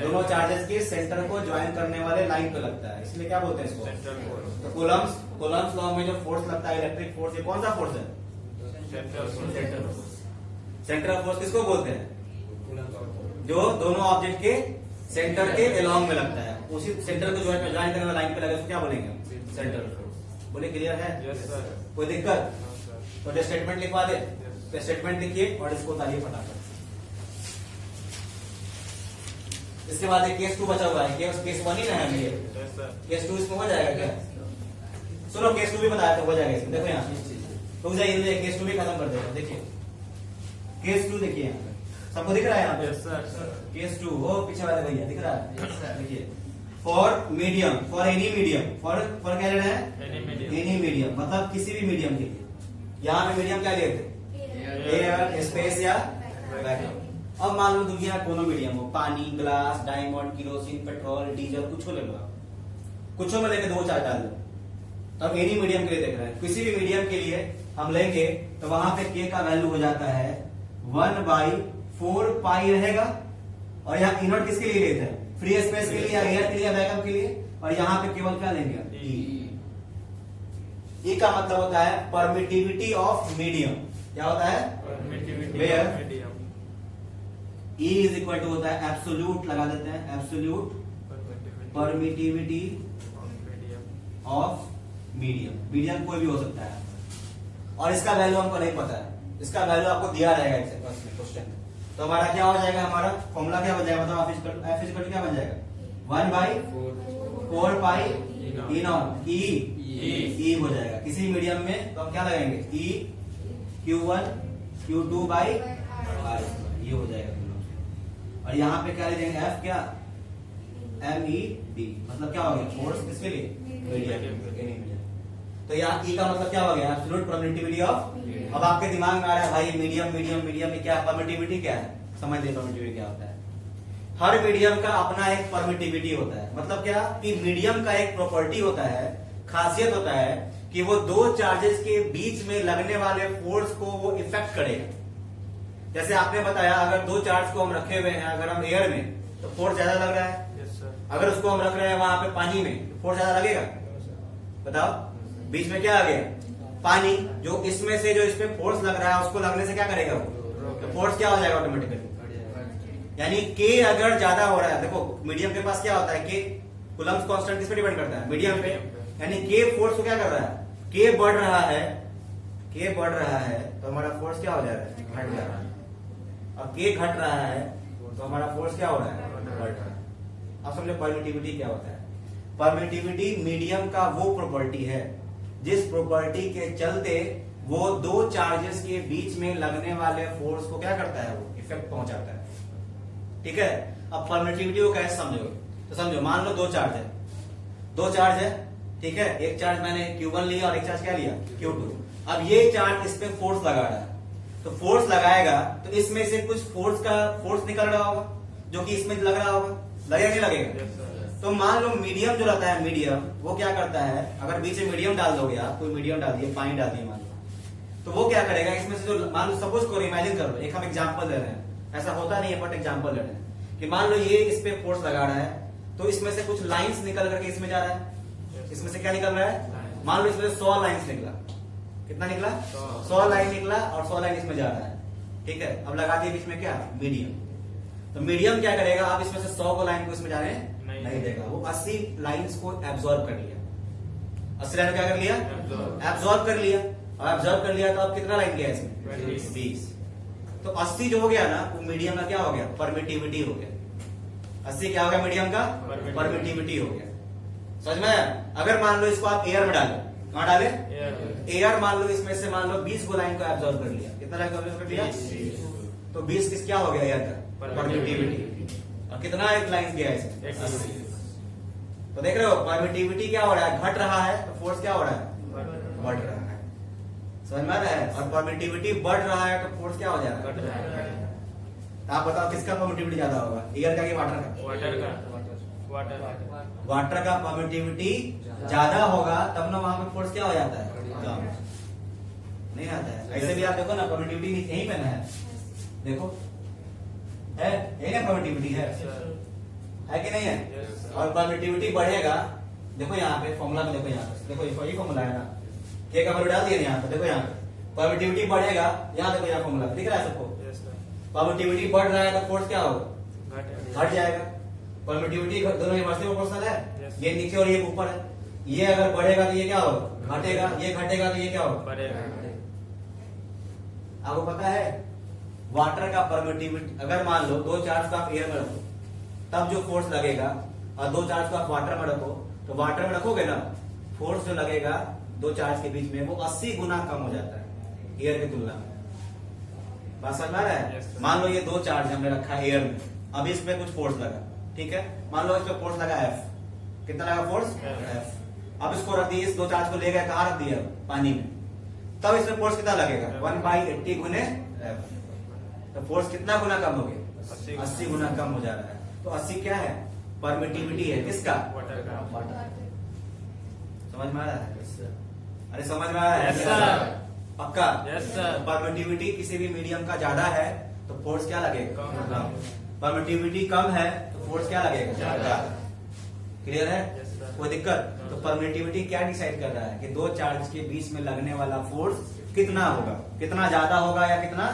दोनों चार्जेस के सेंटर को ज्वाइन करने वाले लाइन पे लगता है, इसलिए क्या बोलते हैं इसको? तो कूलम्ब्स लॉ में जो फोर्स लगता है, इलेक्ट्रिक फोर्स, ये कौन सा फोर्स है? सेंट्रल फोर्स किसको बोलते हैं? जो दोनों ऑब्जेक्ट के सेंटर के अलोंग में लगता है, उसी सेंटर को ज्वाइन करने वाले लाइन पे लगे तो क्या बोलेंगे? Central force. बोले क्लियर है? कोई दिक्कत? तो स्टेटमेंट लिखवा दे, तो स्टेटमेंट लिखिए और इसको उतारिए फटाफट। इसके बाद एक केस 2 बचा हुआ है, केस 1 ही ना है, केस 2 इसमें हो जाएगा क्या? सुनो, केस 2 भी बताया तो हो जाएगा इसमें। देखो यहाँ तो जाइए, केस 2 भी खत्म कर देगा। देखिए केस 2 देखिए, यहाँ पे सबको दिख रहा है? यहाँ पे केस 2 वो पीछे वाले भैया दिख रहा है? देखिए, for medium, for any medium, for क्या लेना है? एनी मीडियम, मतलब किसी भी मीडियम के लिए। यहाँ पे मीडियम क्या लेते? एयर, स्पेस या वैक्यूम। अब मान लो दुनिया कोनो मीडियम हो, पानी, glass, diamond, kerosene, petrol, diesel, कुछ ले लो, कुछ में लेके 2 4 डाल दो। तब एनी मीडियम के लिए देख रहे हैं, किसी भी मीडियम के लिए हम लेंगे तो वहां पे के का वैल्यू हो जाता है 1/4 पाई रहेगा। और यहाँ इनवर्ट किसके लिए लेते हैं? फ्री स्पेस के लिए, एयर के लिए, वैक्यूम के लिए। और यहाँ पे केवल क्या लेंगे? ई का मतलब होता है परमिटिविटी ऑफ मीडियम। क्या होता है? Where e is equal to होता है एब्सोल्यूट, लगा देते हैं absolute permittivity of medium. Medium कोई भी हो सकता है और इसका वैल्यू हमको नहीं पता है, इसका वैल्यू आपको दिया रहेगा क्वेश्चन में। तो हमारा क्या हो जाएगा? हमारा फॉर्मूला क्या बन जाएगा? मतलब एफ इक्वल टू क्या बन जाएगा? 1/4 पाई ई नॉट ई हो जाएगा। किसी मीडियम में तो हम क्या लगाएंगे? ई Q1 Q2 बाई आर, ये हो जाएगा। और यहाँ पे क्या ले जाएंगे? एफ क्या? MED, मतलब क्या हो गया? फोर्स किसके लिए? मीडियम। तो यहाँ ई का मतलब क्या हो गया? Absolute permittivity of. अब आपके दिमाग में आ रहा है भाई मीडियम मीडियम मीडियम में क्या परमिटिविटी क्या है? समझ लीजिए परमिटिविटी क्या होता है। हर मीडियम का अपना एक परमिटिविटी होता है। मतलब क्या कि मीडियम का एक प्रॉपर्टी होता है, खासियत होता है कि वो 2 चार्जेस के बीच में लगने वाले फोर्स को वो इफेक्ट करेगा। जैसे आपने बताया, अगर 2 चार्ज को हम रखे हुए हैं, अगर हम एयर में तो फोर्स ज्यादा लग रहा है। अगर उसको हम रख रहे हैं वहां पे पानी में तो फोर्स ज्यादा लगेगा? बताओ, बीच में क्या आ गया? पानी। जो इसमें से जो इसमें फोर्स लग रहा है उसको लगने से क्या करेगा? वो तो फोर्स क्या हो जाएगा? ऑटोमेटिकली। यानी के अगर ज्यादा हो रहा है, देखो मीडियम के पास क्या होता है? के कूलम्ब्स कांस्टेंट किस पे डिपेंड करता है? मीडियम पे। यानी के फोर्स को क्या कर रहा है? के बढ़ रहा है, के बढ़ रहा है तो हमारा फोर्स क्या हो जाएगा? घट जा रहा है। अब के घट रहा है तो हमारा फोर्स क्या हो रहा है? बढ़ रहा है। अब समझो परमिटिविटी क्या होता है? परमिटिविटी मीडियम का वो प्रॉपर्टी है जिस प्रॉपर्टी के चलते वो 2 चार्जेस के बीच में लगने वाले फोर्स को क्या करता है? वो इफेक्ट पहुंचाता है। ठीक है। अब परमिटिविटी को कैसे समझोगे? तो समझो, मान लो 2 चार्ज है, 2 चार्ज है, ठीक है। एक चार्ज मैंने Q1 लिया और एक चार्ज क्या लिया? Q2। अब ये चार्ज इस पे फोर्स लगा रहा है, तो फोर्स लगाएगा तो इसमें से कुछ फोर्स निकल रहा होगा जो कि इसमें लग रहा होगा। लगेगा नहीं लगेगा? तो मान लो मीडियम जो रहता है, मीडियम वो क्या करता है? अगर बीच में मीडियम डाल दोगे आप, कोई मीडियम डाल दिए, पानी डाल दिए मान लो, तो वो क्या करेगा? इसमें से जो मान लो, सपोज करो, इमेजिन करो, एक हम एग्जांपल ले रहे हैं, ऐसा होता नहीं है बट एग्जांपल ले रहे हैं कि मान लो ये इस पे फोर्स लगा रहा है तो इसमें से कुछ लाइंस निकल करके इसमें जा रहा है। इसमें से क्या निकल रहा है? मान लो इसमें से 100 लाइंस निकला। कितना निकला? 100 लाइन निकला और 100 लाइन इसमें जा रहा है। ठीक है। अब लगा दिए बीच में क्या? मीडियम। तो मीडियम क्या करेगा? आप इसमें से 100 को लाइन को इसमें जाने नहीं देगा। वो 80 लाइंस को एब्जॉर्ब कर लिया। 80 लाइन क्या कर लिया? एब्जॉर्ब कर लिया। और एब्जॉर्ब कर लिया तो अब कितना लाइन गया इसमें? 20। तो 80 जो हो गया ना, वो मीडियम का क्या हो गया? परमिटिविटी हो गया। 80 क्या हो गया? मीडियम का परमिटिविटी हो गया। समझ में आया? अगर मान लो इसको आप एयर में डाले, कहां डाले? एयर। मान लो इसमें से मान लो 20 को लाइन को एब्जॉर्ब कर लिया। कितना लाइन को एब्जॉर्ब कर लिया? तो 20 किस क्या हो गया? एयर का परमिटिविटी। और कितना एक लाइन गया इसमें? 80। तो देख रहे हो परमिटिविटी क्या हो रहा है, घट रहा है, तो फोर्स क्या हो रहा है, बढ़ रहा है। समझ में आ रहा है? और परमिटिविटी बढ़ रहा है तो फोर्स क्या हो जाएगा, घट रहा है। तो आप बताओ किसका परमिटिविटी ज्यादा होगा, एयर का कि वाटर का? वाटर का परमिटिविटी ज्यादा होगा, तब ना वहां पे फोर्स क्या हो जाता है, कम नहीं आता है। ऐसे भी आप देखो ना, परमिटिविटी यहीं पे ना है, देखो है यही ना, परमिटिविटी है कि नहीं है? और परमिटिविटी बढ़ेगा, देखो यहाँ पे फॉर्मूला में, देखो यहाँ पे, देखो यही फॉर्मूला है ना, के का वैल्यू डाल दिया यहाँ पे, देखो यहाँ पे परमिटिविटी बढ़ेगा, यहाँ देखो यहाँ फॉर्मूला दिख रहा है सबको। परमिटिविटी बढ़ रहा है तो फोर्स क्या होगा, घट जाएगा। परमिटिविटी दोनों इनवर्सली प्रोपोर्शनल है, ये नीचे और ये ऊपर है। ये अगर बढ़ेगा तो ये क्या होगा, घटेगा, ये घटेगा तो ये क्या होगा, बढ़ेगा। आपको पता है वाटर का परमिटिविटी, अगर मान लो दो चार्ज को आप एयर में रखो तब जो फोर्स लगेगा, और दो चार्ज को आप वाटर में रखो, तो वाटर में रखोगे ना, फोर्स जो लगेगा दो चार्ज के बीच में वो 80 गुना कम हो जाता है एयर की तुलना में। बात समझ में आ रहा है? मान लो ये दो चार्ज हमने रखा है एयर में, अब इसमें कुछ फोर्स लगा, ठीक है, मान लो इसमें फोर्स लगा F, कितना लगा फोर्स F। अब इसको रख दिए, इस दो चार्ज को ले गए कहां रख दिया, पानी में, तब इसमें फोर्स कितना लगेगा, 1/80 गुने F। तो फोर्स कितना गुना कम हो गया, 80 गुना कम हो जा रहा है। तो 80 क्या है, परमिटिविटी है, किसका, वाटर। समझ में आ रहा है? अरे समझ में आ रहा है? पक्का? परमिटिविटी किसी भी मीडियम का ज्यादा है तो फोर्स क्या लगेगा, कम। परमिटिविटी कम है तो फोर्स क्या लगेगा, ज्यादा। क्लियर है? कोई दिक्कत? तो परमिटिविटी क्या डिसाइड कर रहा है कि दो चार्ज के बीच में लगने वाला फोर्स कितना होगा, कितना ज्यादा होगा या कितना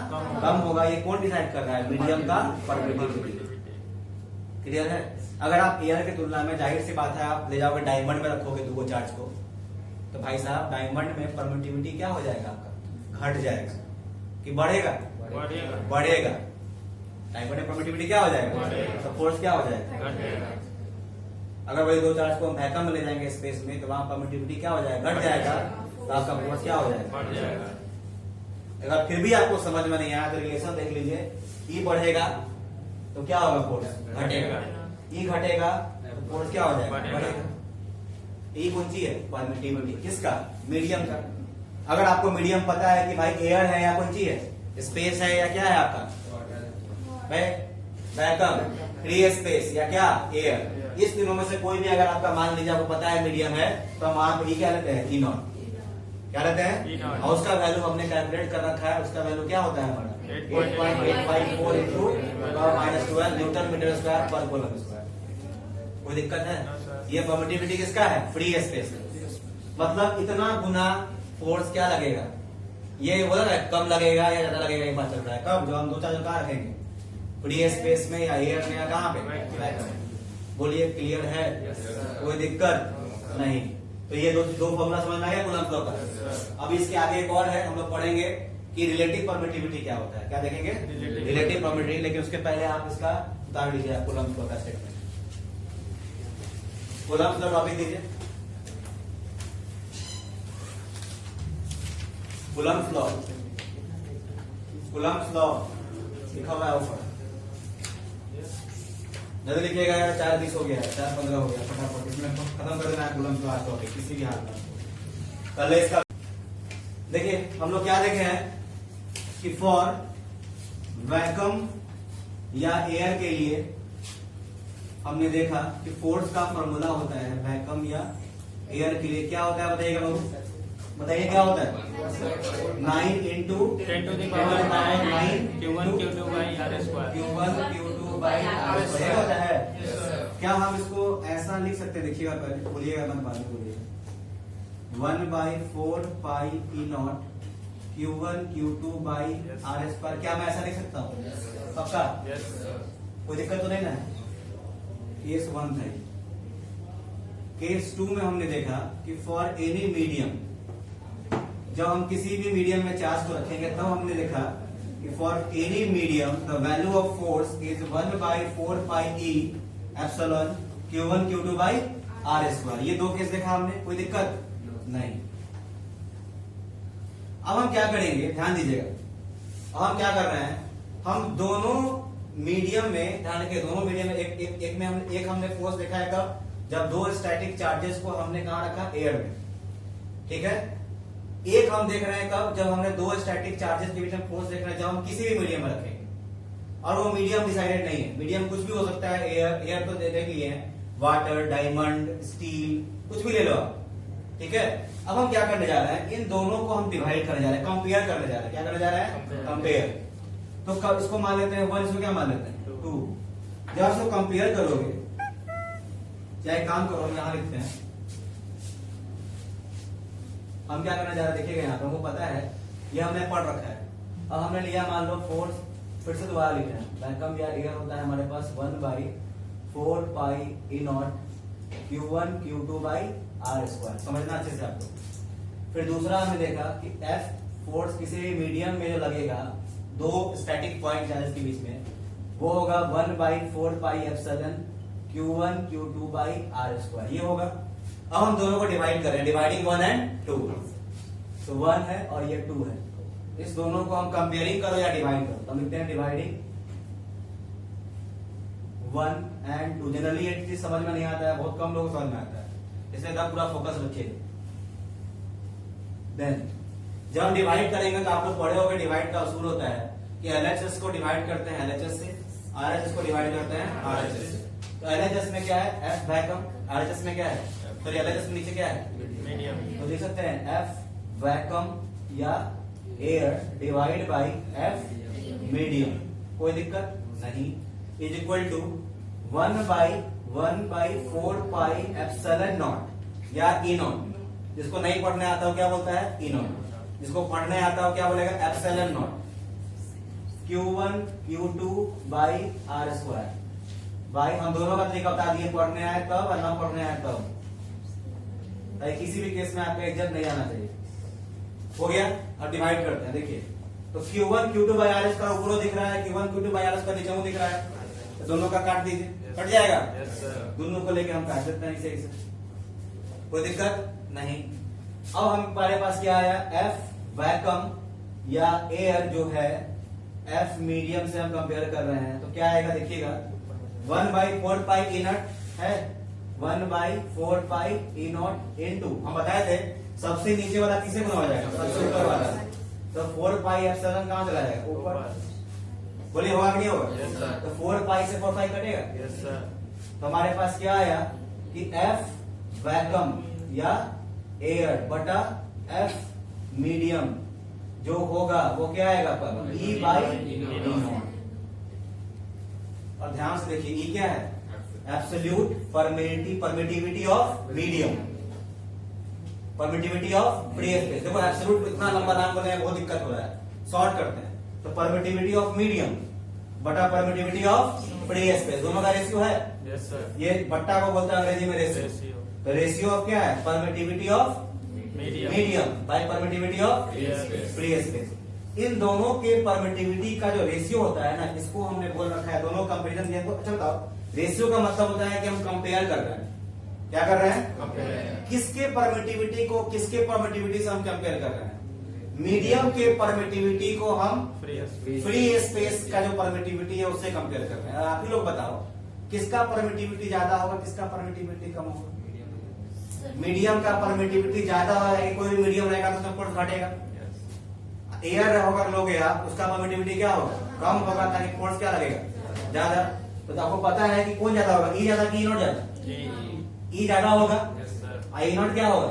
कम होगा, ये कौन डिसाइड कर रहा है, मीडियम का परमिटिविटी। क्लियर है? अगर आप एयर की तुलना में, जाहिर सी बात है, आप ले जाओगे डायमंड में रखोगे दो चार्ज को, तो भाई साहब डायमंड में परमिटिविटी क्या हो जाएगा आपका, घट जाएगा कि बढ़ेगा, बढ़ेगा। डायमंड में परमिटिविटी क्या हो जाएगा, तो फोर्स क्या हो जाएगा। अगर वही दो चार्ज को हम वैक्यूम में ले जाएंगे स्पेस में, तो वहां परमिटिविटी क्या हो जाएगा, घट जाएगा, तो आपका फोर्स क्या हो जाएगा, बढ़ जाएगा। अगर फिर भी आपको समझ में नहीं आया तो रिलेशन देख लीजिए, ई बढ़ेगा तो क्या होगा, फोर्स घटेगा, ई घटेगा तो फोर्स क्या हो जाएगा, बढ़ेगा। ई कौन सी है, परमिटिविटी, किसका, मीडियम का। अगर आपको मीडियम पता है कि भाई एयर है या कौन सी है, स्पेस है या क्या है आपका, वैक्यूम, फ्री स्पेस या क्या, एयर, इस तीनों में से कोई भी अगर आपका मान लीजिए आपको पता है मीडियम है, तो हम वहां पर क्या लेते हैं, ई नॉट, क्या लेते हैं, और उसका वैल्यू हमने कैलकुलेट कर रखा है, उसका वैल्यू क्या होता है हमारा, 8.854 इंटू -12 न्यूटन मीटर स्क्वायर पर कूलम स्क्वायर। कोई दिक्कत है? ये परमिटिविटी किसका है, फ्री स्पेस। मतलब इतना गुना फोर्स क्या लगेगा, ये बोला ना, कम लगेगा या ज्यादा लगेगा, ये बात चल रहा है। कब, जो हम दो चार्ज कहाँ रखेंगे, फ्री स्पेस में या एयर में या कहाँ पे, बोलिए क्लियर है? कोई दिक्कत नहीं? तो ये दो फॉर्मूला समझ में आ गया कूलम्ब लॉ का। अब इसके आगे एक और है, हम लोग पढ़ेंगे कि रिलेटिव परमिटिविटी क्या होता है, क्या देखेंगे, रिलेटिव परमिटिविटी। लेकिन उसके पहले आप इसका उतार लीजिए कूलम्ब लॉ का स्टेटमेंट। कूलम्ब लॉ टॉपिक दीजिए, कूलम्ब लॉ, कूलम्ब लॉ लिखा हुआ है ऊपर, जल्दी लिखिएगा यार, 4:20 हो गया, 4:15 हो गया, फटाफट इसमें खत्म कर देना है कूलम्ब लॉ टॉपिक किसी भी हाल में। कल इसका देखिए, हम लोग क्या देखे हैं कि फॉर वैक्यूम या एयर के लिए हमने देखा कि फोर्स का फॉर्मूला होता है वैक्यूम या एयर के लिए, क्या होता है बताइएगा बाबू, बताइए क्या होता है, 9 into 10 to the power 9 Q1 Q2 by R square, Q1 Q2 by R square होता है। क्या हम इसको ऐसा लिख सकते, देखिएगा पहले, बोलिएगा मन बाद में बोलिएगा, 1/4 पाई E not Q1 Q2 by R square. क्या मैं ऐसा लिख सकता हूँ, पक्का? कोई दिक्कत तो नहीं ना? केस 1 था। केस 2 में हमने देखा कि फॉर एनी मीडियम, जब हम किसी भी मीडियम में चार्ज को रखेंगे तब हमने देखा कि for any medium the value of force is 1/4 pi E epsilon Q1 Q2 by R square. ये दो केस देखा हमने, कोई दिक्कत नहीं। अब हम क्या करेंगे, ध्यान दीजिएगा, अब हम क्या कर रहे हैं, हम दोनों मीडियम में, ध्यान रखिए, दोनों मीडियम में एक में हमने फोर्स देखा है कब, जब दो स्टैटिक चार्जेस को हमने कहा रखा एयर में, ठीक है। एक हम देख रहे हैं कब, जब हमने दो स्टैटिक चार्जेस के बीच में फोर्स देख रहे हैं, जब हम किसी भी मीडियम में रखेंगे, और वो मीडियम डिसाइडेड नहीं है, मीडियम कुछ भी हो सकता है, एयर तो देख लिए हैं, वाटर, डायमंड, स्टील, कुछ भी ले लो आप, ठीक है। अब हम क्या करने जा रहे हैं, इन दोनों को हम डिवाइड करने जा रहे हैं, कंपेयर करने जा रहे हैं। क्या करने जा रहे हैं, कंपेयर। तो इसको मान लेते हैं 1, इसको क्या मान लेते हैं 2। जब इसको कंपेयर करोगे, चाहे काम करो, यहां लिखते हैं, हम क्या करने जा रहे हैं, देखिएगा यहाँ पे हमको पता है, ये हमने पढ़ रखा है। अब हमने लिया मान लो फोर्स, फिर से दोबारा लिख रहे हैं, वैक्यूम या एयर होता है हमारे पास 1/4 pi e naught Q1 Q2 by r square, समझना अच्छे से आपको। फिर दूसरा हमने देखा कि F फोर्स किसी भी मीडियम में जो लगेगा दो स्टैटिक पॉइंट चार्जेस के बीच में, वो होगा 1/4 pi epsilon Q1 Q2 by r square, ये होगा। अब हम दोनों को डिवाइड करें, डिवाइडिंग 1 and 2, तो 1 है और ये 2 है, इस दोनों को हम कंपेयरिंग करो या डिवाइड करो, तो लिखते हैं डिवाइडिंग 1 and 2। जनरली ये चीज समझ में नहीं आता है, बहुत कम लोगों को समझ में आता है, इसलिए तब पूरा फोकस रखिए। देन जब हम डिवाइड करेंगे तो आप लोग पढ़े होंगे डिवाइड का असूल होता है कि LHS को डिवाइड करते हैं LHS से, RHS को डिवाइड करते हैं RHS से। तो LHS में क्या है, F वैक्यूम, RHS में क्या है, तो LHS में नीचे क्या है, मीडियम। तो देख सकते हैं F वैक्यूम या air divide by F medium, कोई दिक्कत नहीं, is equal to 1/4 pi epsilon naught या ई नॉट। जिसको नहीं पढ़ने आता हो क्या बोलता है, ई नॉट। जिसको पढ़ने आता हो क्या बोलेगा, epsilon naught Q1 Q2 by r square. भाई हम दोनों का तरीका बता दिए, पढ़ने आए तब और ना पढ़ने आए तब, ताकि किसी भी केस में आपका एग्जाम नहीं आना चाहिए। हो गया, अब डिवाइड करते हैं। देखिए तो Q1 Q2 by r square ऊपर दिख रहा है, Q1 Q2 by r square नीचे दिख रहा है, तो दोनों का काट दीजिए, कट जाएगा। दोनों को लेके हम काट सकते हैं इसे, कोई दिक्कत नहीं। अब हम हमारे पास क्या आया, F वैक्यूम या एयर जो है F मीडियम से हम कंपेयर कर रहे हैं, तो क्या आएगा देखिएगा, 1/4 पाई ई नॉट है, 1/4 पाई ई नॉट इनटू, हम बताए थे सबसे नीचे वाला किसे गुना हो जाएगा, सबसे ऊपर वाला, तो 4 पाई एप्सिलॉन कहां चला जाएगा, ऊपर। बोलिए होगा कि नहीं होगा, तो 4 पाई से 4 पाई कटेगा। तो हमारे पास क्या आया कि F वैक्यूम या एयर बटा F मीडियम जो होगा वो क्या आएगा पर E बाई E नॉट। और ध्यान से देखिए E क्या है, absolute permittivity of medium, permittivity of free space. देखो एब्सोल्यूट इतना लंबा नाम बोले बहुत दिक्कत हो रहा है, शॉर्ट करते हैं। तो परमिटिविटी ऑफ मीडियम बटा परमिटिविटी ऑफ फ्री स्पेस, दोनों का रेशियो है। yes, ये बट्टा को बोलते हैं अंग्रेजी में रेशियो। तो रेशियो ऑफ क्या है, permittivity of medium by permittivity of free space. इन दोनों के परमिटिविटी का जो रेशियो होता है ना, इसको हमने बोल रखा है दोनों कंपेरिजन। अच्छा बताओ, रेशियो का मतलब होता है कि हम कंपेयर कर रहे हैं, क्या कर रहे हैं, किसके परमिटिविटी को किसके परमिटिविटी से हम कंपेयर कर रहे हैं। मीडियम के परमिटिविटी को हम फ्री स्पेस का जो परमिटिविटी है उससे कंपेयर कर रहे हैं। आप ही लोग बताओ किसका परमिटिविटी ज्यादा होगा, किसका परमिटिविटी कम होगा। मीडियम का परमिटिविटी ज्यादा है, कोई भी मीडियम रहेगा तो उसमें फोर्स घटेगा। एयर होगा लोगे आप, उसका परमिटिविटी क्या होगा, कम होगा, ताकि फोर्स क्या लगेगा, ज्यादा। तो आपको पता है कि कौन ज्यादा होगा, ई ज्यादा कि ई नॉट ज्यादा, ई ज्यादा होगा, आई नॉट क्या होगा,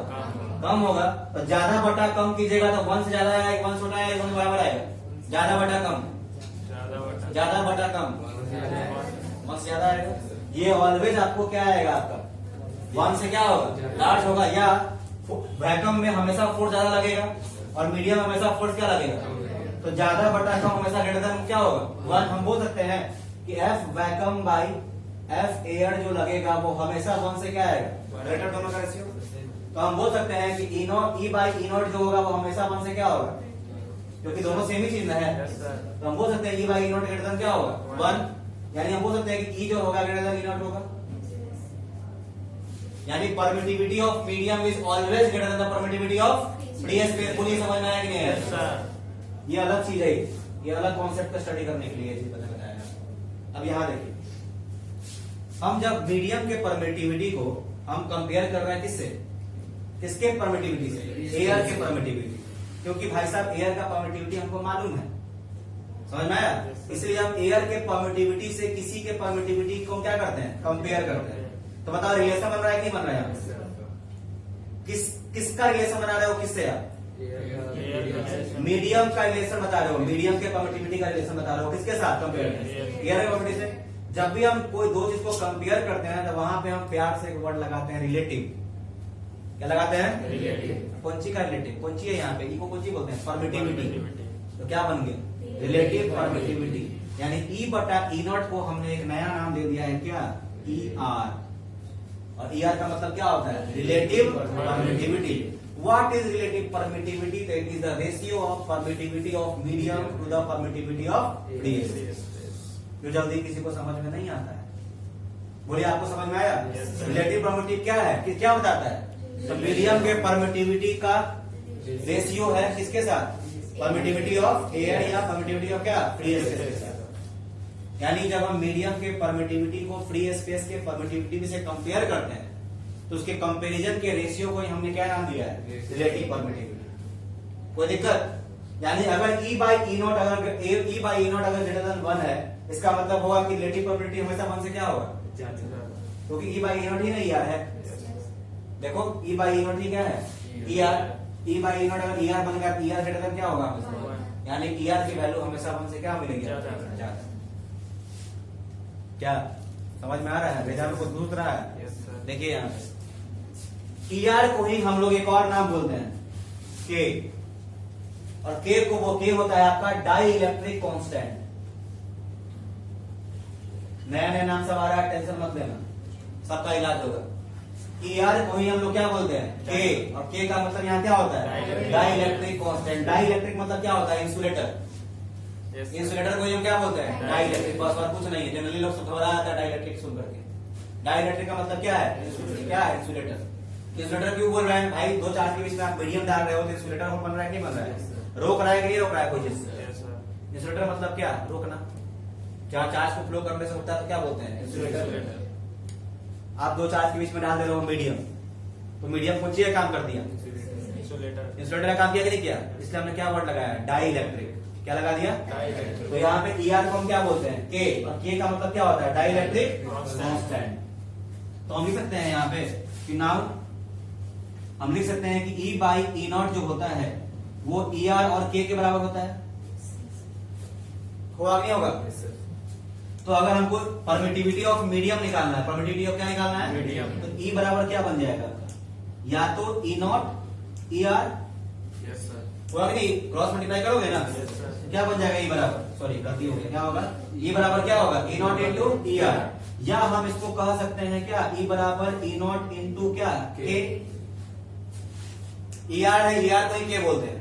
कम होगा। तो ज्यादा बटा कम कीजिएगा तो 1 से ज्यादा आएगा, 1 छोटा आएगा, 1 बराबर आएगा। ज्यादा बटा कम, ज्यादा बटा कम, 1 से ज्यादा आएगा। ये ऑलवेज आपको क्या आएगा, आपका 1 से क्या होगा, लार्ज होगा। या वैक्यूम में हमेशा फोर्स ज्यादा लगेगा और मीडियम हमेशा फोर्स क्या लगेगा, तो ज्यादा बटा कम हमेशा ग्रेटर देन क्या होगा 1। हम बोल सकते हैं कि F vacuum by F air जो लगेगा वो हमेशा 1 से क्या आएगा, ग्रेटर, दोनों का रेशियो। तो हम बोल सकते हैं कि E not E by E not जो होगा वो हमेशा 1 से क्या होगा, क्योंकि दोनों सेम ही चीज है। तो हम बोल सकते हैं E by E not greater than क्या होगा 1, यानी हम बोल सकते हैं कि E जो होगा ग्रेटर देन E नॉट होगा। यानी permittivity of medium is always greater than the permittivity of free space. बोलिए समझ में आया कि नहीं है, ये अलग चीज है, ये अलग कॉन्सेप्ट का स्टडी करने के लिए ये चीज पता बताया। अब यहां देखिए, हम जब मीडियम के परमिटिविटी को हम कंपेयर कर रहे हैं किससे, किसके परमिटिविटी से, एयर के परमिटिविटी, क्योंकि भाई साहब एयर का परमिटिविटी हमको मालूम है, समझ में आया। इसलिए हम एयर के परमिटिविटी से किसी के परमिटिविटी को क्या करते हैं, कंपेयर करते हैं। तो बताओ रिलेशन बन रहा है कि नहीं बन रहा है, किसका रिलेशन बना रहे हो, किससे आप, मीडियम का रिलेशन बता रहे हो, मीडियम के परमिटिविटी का रिलेशन बता रहे हो, किसके साथ कंपेयर, एयर के परमिटिविटी से। जब भी हम कोई दो चीज को कंपेयर करते हैं तो वहां पे हम प्यार से एक वर्ड लगाते हैं रिलेटिव। क्या लगाते हैं, रिलेटिव। कौन सी का रिलेटिव, कौन सी है यहाँ पे, इको कौन सी बोलते हैं, परमिटिविटी। तो क्या बन गया, रिलेटिव परमिटिविटी। यानी ई बटा ई नॉट को हमने एक नया नाम दे दिया है, क्या, ई आर। और ई आर का मतलब क्या होता है, relative permittivity. What is relative permittivity, that is the ratio of permittivity of medium to the permittivity of free space. जो जल्दी किसी को समझ में नहीं आता है, बोलिए आपको समझ में आया। रिलेटिव परमिटिविटी क्या है, कि क्या बताता है, तो मीडियम के परमिटिविटी का रेशियो है किसके साथ, परमिटिविटी ऑफ एयर या परमिटिविटी ऑफ क्या, फ्री स्पेस के साथ। यानी जब हम मीडियम के परमिटिविटी को फ्री स्पेस के परमिटिविटी से कंपेयर करते हैं तो उसके कंपैरिजन के रेशियो को हमने क्या नाम दिया है, रिलेटिव परमिटिविटी। कोई दिक्कत, यानी अगर ई बाई ई नॉट अगर ग्रेटर देन 1 है, इसका मतलब होगा कि रिलेटिव परमिटिविटी हमेशा 1 से क्या होगा, क्योंकि ई बाई ई नॉट ही नहीं यार है। देखो ई बाई ई नॉट ही क्या है, E R. E by E not अगर ई आर बन गया, ई आर ग्रेटर देन क्या होगा, यानी ई आर की वैल्यू हमेशा 1 से क्या मिलेगी, ज्यादा। क्या समझ में आ रहा है, भेजा में कुछ दूसरा है। देखिए यहाँ पे ई आर को ही हम लोग एक और नाम बोलते हैं के, और के को वो के होता है आपका डाई इलेक्ट्रिक कांस्टेंट। नया नया नाम सब आ रहा है, टेंशन मत लेना, सबका इलाज होगा। ई आर को ही हम लोग क्या बोलते हैं, के, और के का मतलब यहाँ क्या होता है, dielectric constant. Dielectric मतलब क्या होता है, इंसुलेटर। इंसुलेटर को हम क्या बोलते हैं, डाई इलेक्ट्रिक, बस और कुछ नहीं है। जनरली लोग सब घबरा जाता है डाई इलेक्ट्रिक सुन करके। डाई इलेक्ट्रिक का मतलब क्या है, क्या है, इंसुलेटर। इंसुलेटर क्यों बोल रहे हैं भाई, दो चार्ज के बीच में आप मीडियम डाल रहे हो तो इंसुलेटर हो बन रहा है, नहीं बन रहा है, रोक रहा है कि नहीं रोक रहा है कोई चीज। इंसुलेटर मतलब क्या, रोकना। जहाँ चार्ज को फ्लो करने से होता है तो क्या बोलते हैं, इंसुलेटर। आप दो चार्ज के बीच में डाल दे रहे हो मीडियम, तो मीडियम कौन सी काम कर दिया, इंसुलेटर का काम किया कि नहीं किया। इसलिए हमने क्या वर्ड लगाया, डाई इलेक्ट्रिक। क्या लगा दिया, तो यहाँ पे ई आर को हम क्या बोलते हैं, के, और के का मतलब क्या होता है, डाई इलेक्ट्रिक कांस्टेंट। तो हम लिख सकते हैं यहाँ पे कि नाउ हम लिख सकते हैं कि ई बाई ई नॉट जो होता है वो ई आर और के बराबर होता है, होगा नहीं होगा। तो अगर हमको परमिटिविटी ऑफ मीडियम निकालना है, परमिटिविटी ऑफ क्या निकालना है, मीडियम, तो ई बराबर क्या बन जाएगा, या तो ई नॉट ई आर, होगा नहीं, क्रॉस मल्टीप्लाई करोगे ना, क्या बन जाएगा, ई बराबर, सॉरी गलती हो गया, क्या होगा, ई बराबर क्या होगा, ई नॉट इंटू ई आर। या हम इसको कह सकते हैं क्या, ई बराबर ई नॉट इंटू क्या, के। ई आर है, ई आर को ही के बोलते हैं।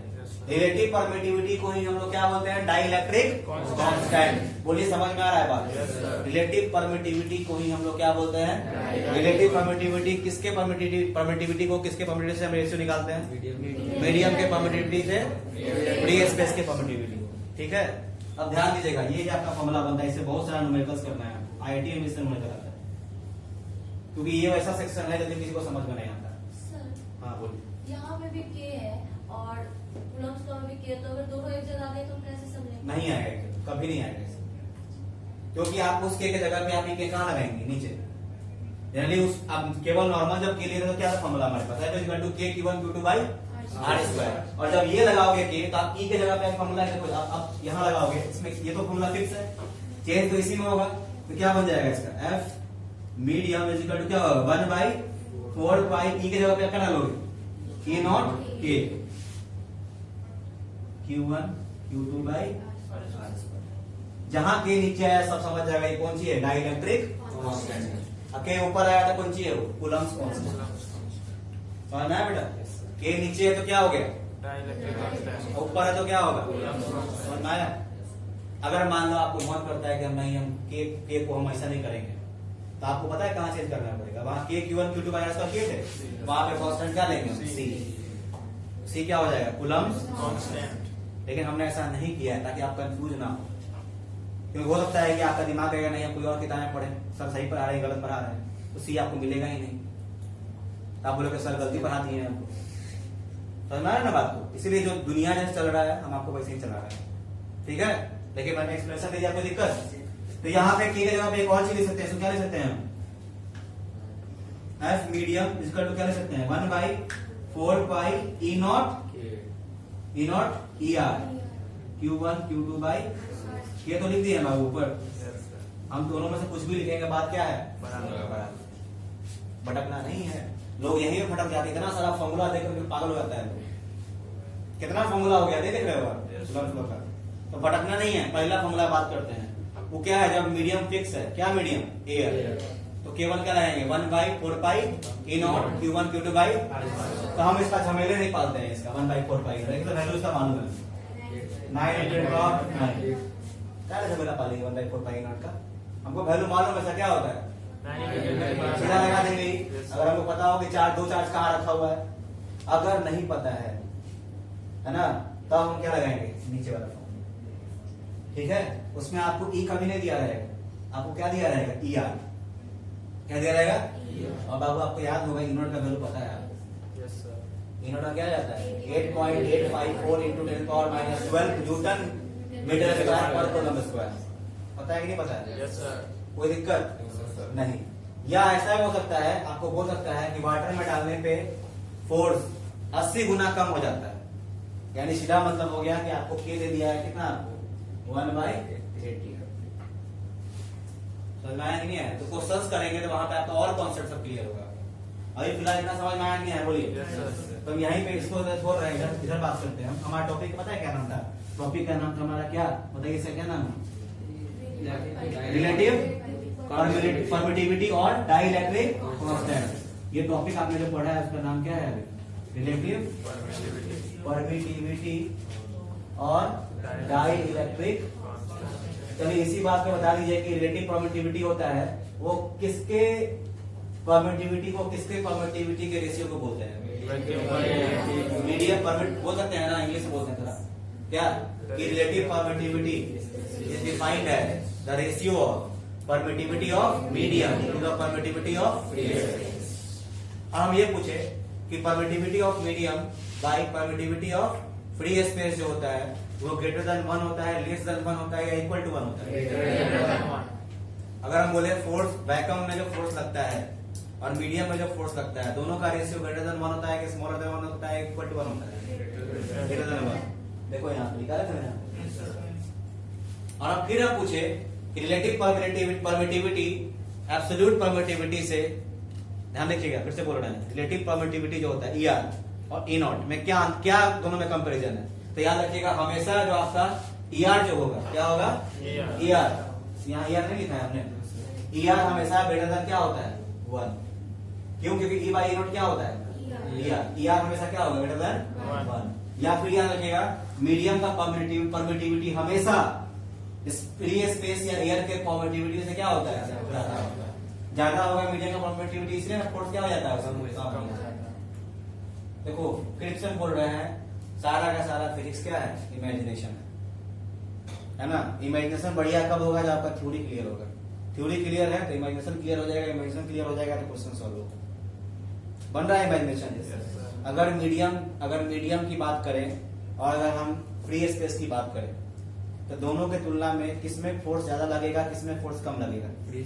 रिलेटिव परमिटिविटी को ही हम लोग क्या बोलते हैं, डाई इलेक्ट्रिक कांस्टेंट। बोलिए समझ में आ रहा है बात। रिलेटिव परमिटिविटी को ही हम लोग क्या बोलते हैं, रिलेटिव परमिटिविटी। किसके परमिटिविटी को किसके परमिटिविटी से हम रेशियो निकालते हैं, मीडियम के परमिटिविटी से फ्री स्पेस के परमिटिविटी। ठीक है, अब ध्यान दीजिएगा, ये जो आपका फॉर्मूला बनता है, इससे बहुत सारा न्यूमेरिकल्स करना है। IIT में इससे न्यूमेरिकल आता है, क्योंकि ये वैसा सेक्शन है जल्दी किसी को समझ में नहीं आता। हाँ बोलिए। यहाँ पे भी के है और कूलम्स लॉ में भी के, तो अगर दोनों एक जगह आ गए तो कैसे समझेंगे, नहीं आएगा, कभी नहीं आएगा, क्योंकि आप उस के जगह पे आप ये कहाँ लगाएंगे, नीचे। जनरली उस आप केवल नॉर्मल जब के लिए तो क्या फॉर्मूला हमारे पास है, जो इक्वल टू के Q1 Q2 by r square. और जब ये लगाओगे के, तो आप ई के जगह पे फॉर्मूला आप यहाँ लगाओगे, इसमें ये तो फॉर्मूला फिक्स है, चेंज तो इसी में होगा। तो क्या बन जाएगा इसका, F medium is equal to क्या होगा, 1/4 पाई ई के जगह पे क्या डालोगे, के नॉट के Q1 Q2 by r square. जहां के नीचे आया सब समझ जाएगा ये कौन सी है, डाई इलेक्ट्रिक कांस्टेंट। के ऊपर आया था कौन सी है, वो कूलम्स कांस्टेंट। समझना है बेटा, के नीचे है तो क्या हो गया, ऊपर है तो क्या होगा, समझ में आया। अगर मान लो आपको मन करता है कि हम नहीं, हम के को हम ऐसा नहीं करेंगे, तो आपको पता है कहाँ चेंज करना पड़ेगा, वहां के Q1 Q2 by r square है, वहां पे कांस्टेंट क्या लेंगे, सी क्या हो जाएगा, कूलम्स कांस्टेंट। लेकिन हमने ऐसा नहीं किया है ताकि आप कंफ्यूज ना हो, क्योंकि हो सकता है कि आपका दिमाग रहेगा नहीं, आप कोई और किताबें पढ़े, सर सही पढ़ा रहे हैं गलत पढ़ा रहे हैं, तो सी आपको मिलेगा ही नहीं। तो आप बोलोगे सर गलती पढ़ाती है आपको, समझ में आ रहा है ना बात को। इसीलिए जो दुनिया जैसे चल रहा है हम आपको वैसे ही चला रहे हैं, ठीक है। लेकिन मैंने एक्सप्लेनेशन दे दिया, कोई दिक्कत। तो यहाँ पे की जगह पे एक और चीज ले सकते हैं, इसको क्या ले सकते हैं हम, एफ मीडियम इसका क्या ले सकते हैं 1/4 pi e naught e r Q1 Q2 by, ये तो लिख दिए ना ऊपर। हम दोनों में से कुछ भी लिखेंगे, बात क्या है, भटकना नहीं है। लोग यहीं पे भटक जाते हैं, इतना सारा फॉर्मूला देखकर पागल हो जाता है लोग। कितना फॉर्मूला हो गया देख रहे हो आप, तो भटकना नहीं है। पहला फॉर्मूला बात करते हैं, वो क्या है, जब मीडियम फिक्स है, क्या मीडियम एयर, तो केवल क्या लाएंगे 1/4 pi e naught Q1 Q2 by. तो हम इसका झमेले नहीं पालते हैं, इसका 1/4 पाई तो वैल्यू इसका मालूम है 9 क्या झमेला पालेंगे 1/4 पाई नॉट का, हमको वैल्यू मालूम है, ऐसा क्या होता है सीधा लगा देंगे। अगर हमको पता हो कि दो चार्ज कहाँ रखा हुआ है, अगर नहीं पता है ना, तब हम क्या लगाएंगे नीचे वाला फॉर्म, ठीक है। उसमें आपको ई कभी नहीं दिया रहेगा, आपको क्या दिया रहेगा ई आर, क्या दिया रहेगा। और बाबू आपको याद होगा इनोट का वैल्यू पता है आपको, इनोट का क्या जाता है 8.854 into 10⁻12 न्यूटन मीटर स्क्वायर पर कूलम स्क्वायर, पता है कि नहीं पता है, कोई दिक्कत नहीं। या ऐसा हो सकता है, आपको बोल सकता है कि वाटर में डालने पे फोर्स 80 गुना कम हो जाता है, यानी सीधा मतलब हो गया कि आपको के दे दिया है कितना, आपको 1/80। समझ में आया नहीं है, तो क्वेश्चंस करेंगे तो वहां पे आपका और कॉन्सेप्ट सब क्लियर होगा। अभी फिलहाल इतना समझ में आया नहीं है, बोलिए। तो हम यहीं पे इसको छोड़ रहे हैं, इधर बात करते हैं। हमारा टॉपिक पता है क्या नाम था, टॉपिक का नाम था हमारा क्या बताइए सर, क्या नाम है, रिलेटिव परमिटिविटी और डाइइलेक्ट्रिक कांस्टेंट। ये टॉपिक आपने जो पढ़ा है उसका नाम क्या है, रिलेटिव परमिटिविटी और डाइइलेक्ट्रिक। चलिए इसी बात पे बता दीजिए कि रिलेटिव परमिटिविटी होता है वो किसके परमिटिविटी को, किसके परमिटिविटी के रेशियो को बोलते हैं, मीडियम परमिट बोल सकते हैं ना, इंग्लिश में बोलते हैं थोड़ा क्या, कि relative permittivity is defined as the ratio of permittivity of medium to the permittivity of free space. और हम ये पूछे कि permittivity of medium by permittivity of free space जो होता है वो ग्रेटर देन 1 होता है, लेस देन 1 होता है, या इक्वल टू 1 होता है। अगर हम बोले फोर्स वैक्यूम में जो फोर्स लगता है और मीडियम में जो फोर्स लगता है, दोनों का रेशियो ग्रेटर देन 1 होता है कि स्मॉलर देन 1 होता है, इक्वल टू 1 होता है, ग्रेटर देन 1। देखो यहाँ पे निकाला था और अब फिर हम पूछे रिलेटिव परमिटिविटी एब्सोल्यूट परमिटिविटी से, ध्यान रखिएगा फिर से बोल रहे हैं, रिलेटिव परमिटिविटी जो होता है ई आर और ई नॉट में क्या क्या दोनों में कंपैरिजन है। तो याद रखिएगा हमेशा जो आपका ई आर जो होगा क्या होगा ई आर, यहाँ ई आर नहीं लिखा है हमने, ई आर हमेशा ग्रेटर देन क्या होता है 1। क्यों, क्योंकि ई बाई ई नॉट क्या होता है ई आर हमेशा क्या होगा ग्रेटर देन 1। या फिर याद रखिएगा मीडियम का परमिटिविटी हमेशा फ्री स्पेस या एयर के परमिटिविटी से क्या होता है ज्यादा होगा मीडियम का परमिटिविटी, इसलिए फोर्स क्या हो जाता है। देखो फिजिक्स में बोल रहे हैं, सारा का सारा फिजिक्स क्या है, इमेजिनेशन है ना। इमेजिनेशन बढ़िया कब होगा जब आपका थ्योरी क्लियर होगा, थ्योरी क्लियर है तो इमेजिनेशन क्लियर हो जाएगा, इमेजिनेशन क्लियर हो जाएगा तो क्वेश्चन सॉल्व होगा, बन रहा है इमेजिनेशन। अगर मीडियम की बात करें और अगर हम फ्री स्पेस की बात करें तो दोनों के तुलना में किसमें फोर्स ज्यादा लगेगा, किसमें फोर्स कम लगेगा, फ्री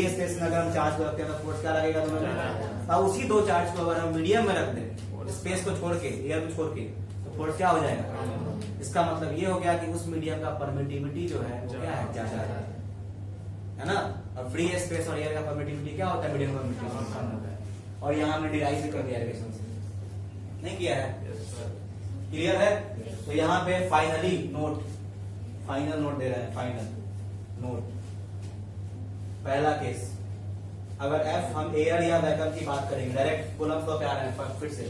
स्पेस में अगर हम चार्ज को रखते हैं तो फोर्स क्या लगेगा दोनों में, और उसी दो चार्ज को अगर हम मीडियम में रख दें स्पेस को छोड़ के, एयर को छोड़ के, तो फोर्स क्या हो जाएगा। इसका मतलब ये हो गया कि उस मीडियम का परमिटिविटी जो है वो क्या है ज्यादा है ना, और फ्री स्पेस और एयर का परमिटिविटी क्या होता है, मीडियम परमिटिविटी कम होता है। और यहाँ हमने डिराइव भी कर दिया इक्वेशन से, नहीं किया है, क्लियर है। तो यहाँ पे फाइनल नोट दे रहे हैं, फाइनल नोट। पहला केस, अगर एफ हम एयर या वैक्यूम की बात करेंगे, डायरेक्ट कूलम्ब लॉ पे आ रहे हैं फिर से,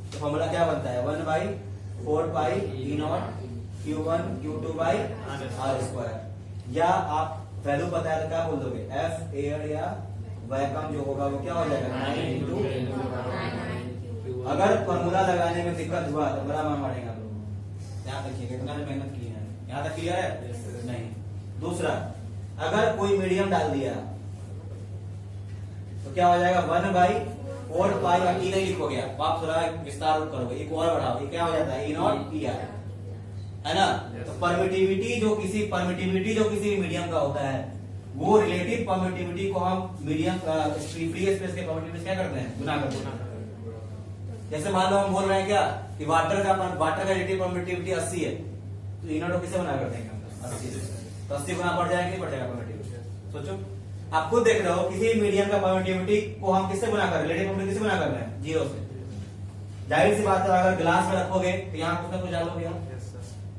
तो फॉर्मूला क्या बनता है 1/4 pi e naught Q1 Q2 by r square. या आप वैल्यू बताया तो क्या बोल दोगे, एफ एयर या वैक्यूम जो होगा वो क्या हो जाएगा 9 into। अगर फॉर्मूला लगाने में दिक्कत हुआ तो बड़ा मार मारेगा आप लोग, ध्यान रखिएगा, इतना मेहनत की है। यहाँ तक क्लियर है नहीं। दूसरा, अगर कोई मीडियम डाल दिया तो क्या हो जाएगा 1/4 4 पाई ई नहीं लिखोगे आप थोड़ा विस्तार करोगे, एक और बढ़ाओ, ये क्या हो जाता है ई नॉट ई आर, है ना। तो परमिटिविटी जो किसी मीडियम का होता है, वो रिलेटिव परमिटिविटी को हम मीडियम फ्री स्पेस के परमिटिविटी क्या करते हैं, गुना करते हैं। जैसे मान लो हम बोल रहे हैं क्या कि वाटर का रिलेटिव परमिटिविटी 80 है, तो ई नॉट को किसे गुना कर देंगे हम 80 से, तो 80 गुना बढ़ जाएगा, नहीं बढ़ेगा परमिटिविटी। सोचो आप खुद देख रहे हो, किसी मीडियम का परमिटिविटी को हम किससे गुना कर रहे हैं, रिलेटिव परमिटिविटी किससे गुना कर रहे हैं, 0 से। जाहिर सी बात है, अगर गिलास में रखोगे तो यहाँ कुछ ना कुछ डालोगे,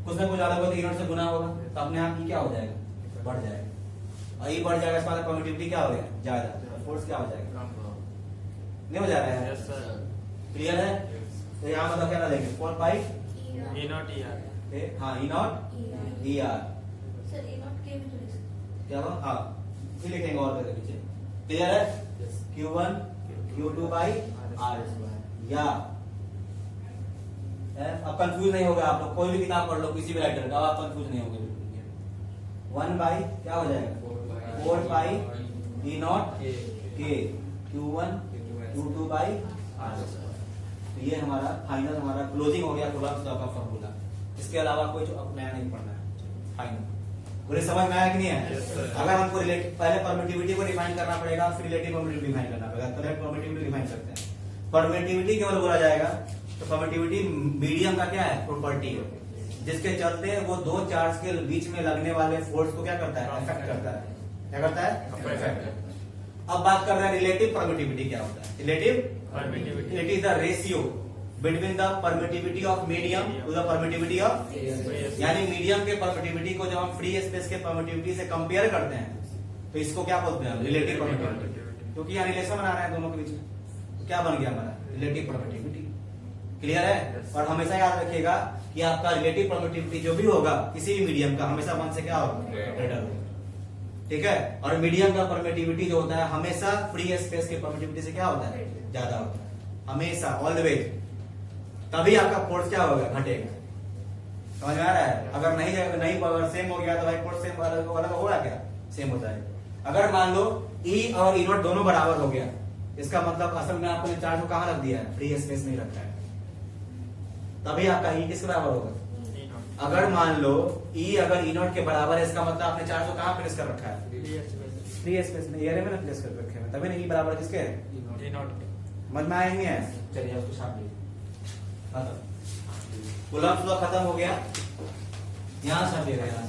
कुछ ना कुछ डालोगे तो ई नॉट से गुना होगा, तो अपने आप ही क्या हो जाएगा, बढ़ जाएगा, और ये बढ़ जाएगा, इसका परमिटिविटी क्या हो गया, ज्यादा, फोर्स क्या हो जाएगा, नहीं हो जा रहा है। क्लियर है। तो यहाँ मतलब क्या डालेंगे 4 पाई ई नॉट ई आर, हाँ e naught e r, sir a naught के भी थोड़ी क्या हुआ, हाँ फिर लिखेंगे और करके पीछे। क्लियर है। Q1 Q2 by r square, या अब कंफ्यूज नहीं होगा आप लोग, कोई भी किताब पढ़ लो किसी भी राइटर का, आप कंफ्यूज नहीं होंगे बिल्कुल। 1 बाई क्या हो जाएगा 4 पाई ई नॉट के Q1 Q2 by r square. तो ये हमारा फाइनल, हमारा क्लोजिंग हो गया कूलम्ब्स लॉ का फॉर्मूला। इसके अलावा कोई जो अब नया नहीं पढ़ना है, फाइनल। पूरे समझ में आया कि नहीं है? Yes, sir. अगर हमको पहले परमिटिविटी को डिफाइन करना पड़ेगा, फिर रिलेटिव परमिटिविटी डिफाइन करना पड़ेगा। करेक्ट परमिटिविटी डिफाइन करते हैं। परमिटिविटी केवल बोला जाएगा तो परमिटिविटी मीडियम का क्या है, प्रॉपर्टी है, जिसके चलते वो दो चार्ज के बीच में लगने वाले फोर्स को क्या करता है, अफेक्ट करता है। क्या करता है, अफेक्ट। अब बात कर रहे हैं रिलेटिव परमिटिविटी क्या होता है। Relative permittivity it is the ratio between the permittivity of medium to the permittivity of, यानी मीडियम के परमिटिविटी को जब हम फ्री स्पेस के परमिटिविटी से कंपेयर करते हैं तो इसको क्या बोलते हैं, रिलेटिव परमिटिविटी, क्योंकि यहाँ रिलेशन बना रहे हैं दोनों के बीच में। तो क्या बन गया हमारा, रिलेटिव परमिटिविटी। क्लियर है। और हमेशा याद रखिएगा कि आपका रिलेटिव परमिटिविटी जो भी होगा किसी भी मीडियम का, हमेशा 1 से क्या होगा, ग्रेटर होगा। ठीक है। और मीडियम का परमिटिविटी जो होता है हमेशा फ्री स्पेस के परमिटिविटी से क्या होता है, ज्यादा होता है, हमेशा, ऑलवेज। तभी आपका फोर्स क्या होगा, घटेगा। समझ में आ रहा है। अगर नहीं सेम हो गया तो भाई फोर्स सेम अलग होगा क्या, सेम होता है। अगर मान लो E और E नॉट दोनों बराबर हो गया, इसका मतलब असल में आपने चार्ज को कहां रख दिया है, फ्री स्पेस में रखा है, तभी आपका E किस बराबर होगा। अगर मान लो E अगर E नॉट के बराबर है, इसका मतलब आपने चार्ज को कहां प्लेस कर रखा है, फ्री स्पेस में, एरिया में प्लेस कर रखे हैं, तभी नहीं E बराबर किसके है, समझ में आया नहीं है। चलिए उसको छाप लीजिए। कूलम्ब्स लॉ खत्म हो गया, यहां छापिएगा, यहां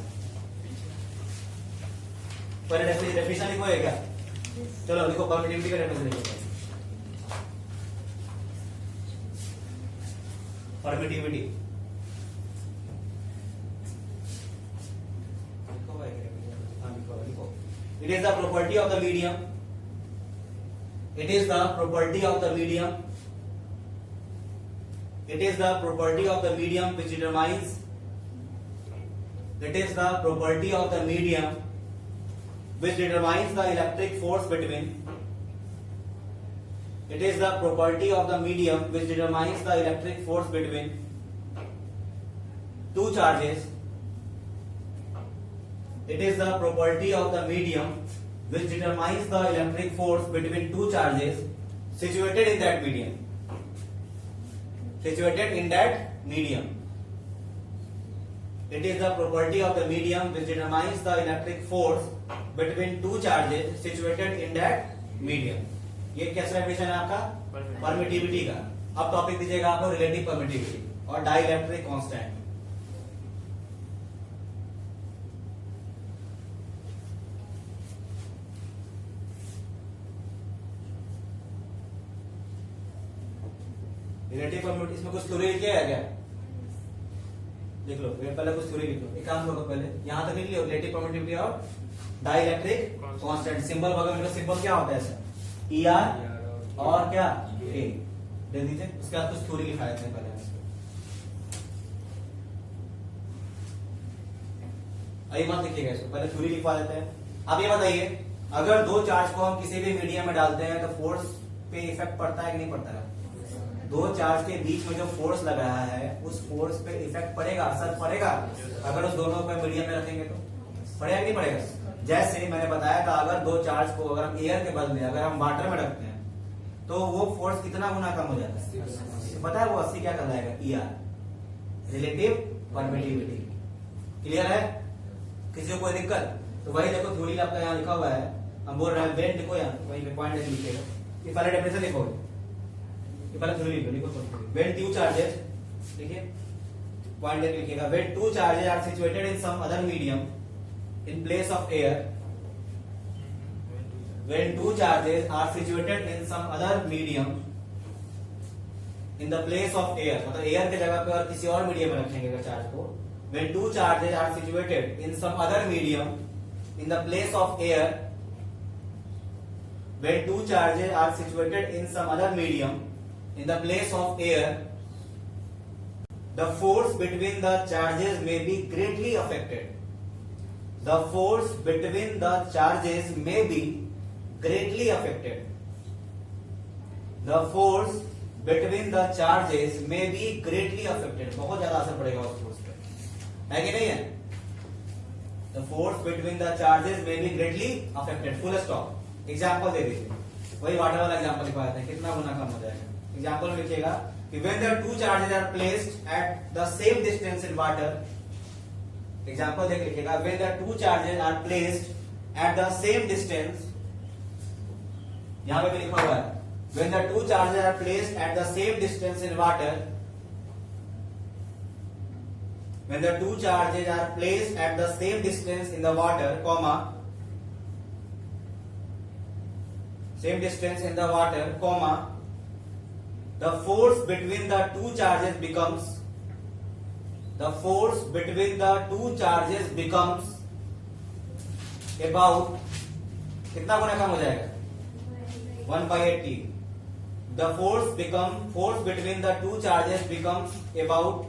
पहले डेफिनेशन लिखोगे क्या, चलो लिखो परमिटिविटी का डेफिनेशन लिखो। Permittivity it is the property of the medium, it is the property of the medium, it is the property of the medium which determines, it is the property of the medium which determines the electric force between, it is the property of the medium which determines the electric force between two charges, it is the property of the medium which determines the electric force between two charges situated in that medium, situated in that medium. It is the property of the medium which determines the electric force between two charges situated in that medium. ये कैसा definition है आपका, permittivity का। अब topic दीजिएगा आपको relative permittivity और dielectric constant. Relative permittivity, इसमें कुछ थ्योरी लिखा है क्या, देख लो पहले कुछ थ्योरी लिख लो। एक काम करो, पहले यहां तक लिख लो रिलेटिव परमिटिविटी और डाइलेक्ट्रिक कांस्टेंट। सिंबल वगैरह में सिंबल क्या होता है ऐसा, ई आर और क्या ए दे दीजिए। उसके बाद कुछ थ्योरी लिखा देते हैं पहले। आइए मत लिखिएगा इसको, पहले थ्योरी लिखवा देते हैं। अब ये बताइए, अगर दो चार्ज को हम किसी भी मीडियम में डालते हैं तो फोर्स पे इफेक्ट पड़ता है कि नहीं पड़ता है। दो चार्ज के बीच में जो फोर्स लग रहा है उस फोर्स पे इफेक्ट पड़ेगा, असर पड़ेगा। अगर उस दोनों को मीडियम में रखेंगे तो पड़ेगा कि नहीं पड़ेगा। जैसे मैंने बताया था, अगर दो चार्ज को अगर हम एयर के बदले अगर हम वाटर में रखते हैं तो वो फोर्स कितना गुना कम हो जाता है? तो पता है वो 80 क्या कहलाएगा? ER, relative permittivity. क्लियर है? किसी को कोई दिक्कत? तो वही देखो थ्योरी आपका यहाँ लिखा हुआ है, हम बोल रहे हैं वेन, देखो यहाँ वहीं पे पॉइंट लिखेगा, ये पहले डेफिनेशन लिखोगे, ये पहले थ्योरी लिखो, वेन टू चार्जेस, देखिए पॉइंट लिखिएगा, when two charges are situated in some other medium in place of air, when two charges are situated in some other medium in the place of air, मतलब air के जगह पे और किसी और medium में रखेंगे अगर चार्ज को, when two charges are situated in some other medium in the place of air, when two charges are situated in some other medium in the place of air, the force between the charges may be greatly affected. The force between the charges may be greatly affected. The force between the charges may be greatly affected. बहुत ज्यादा असर पड़ेगा उस force पे, है कि नहीं है? The force between the charges may be greatly affected. Full stop. Example दे दीजिए, वही वाटर वाला एग्जाम्पल लिखवाया था, कितना गुना कम हो जाएगा? एग्जाम्पल में लिखिएगा कि when the two charges are placed at the same distance in water, example देख लिखिएगा, when the two charges are placed at the same distance, यहां पे भी लिखा हुआ है, when the two charges are placed at the same distance in water, when the two charges are placed at the same distance in the water, comma, same distance in the water, comma, the force between the two charges becomes, the force between the two charges becomes about, कितना गुना कम हो जाएगा? 1/80. The force between the two charges becomes about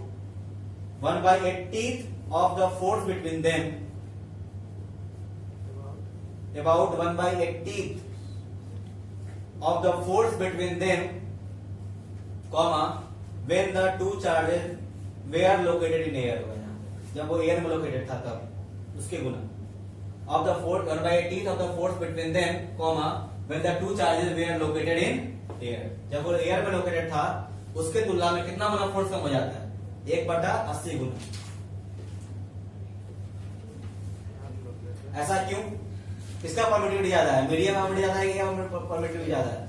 1/80th of the force between them. About 1/80th of the force between them, comma, when the two charges were located in air. जब वो air में located था तब उसके गुना of the force 1/80th of the force between them, comma, when the two charges were located in air. जब वो air में located था उसके तुलना में कितना गुना फोर्स कम हो जाता है? 1/80 गुना। ऐसा क्यों? किसका परमिटिविटी ज्यादा है? मीडियम का परमिटिविटी ज्यादा है कि परमिटिविटी ज्यादा है?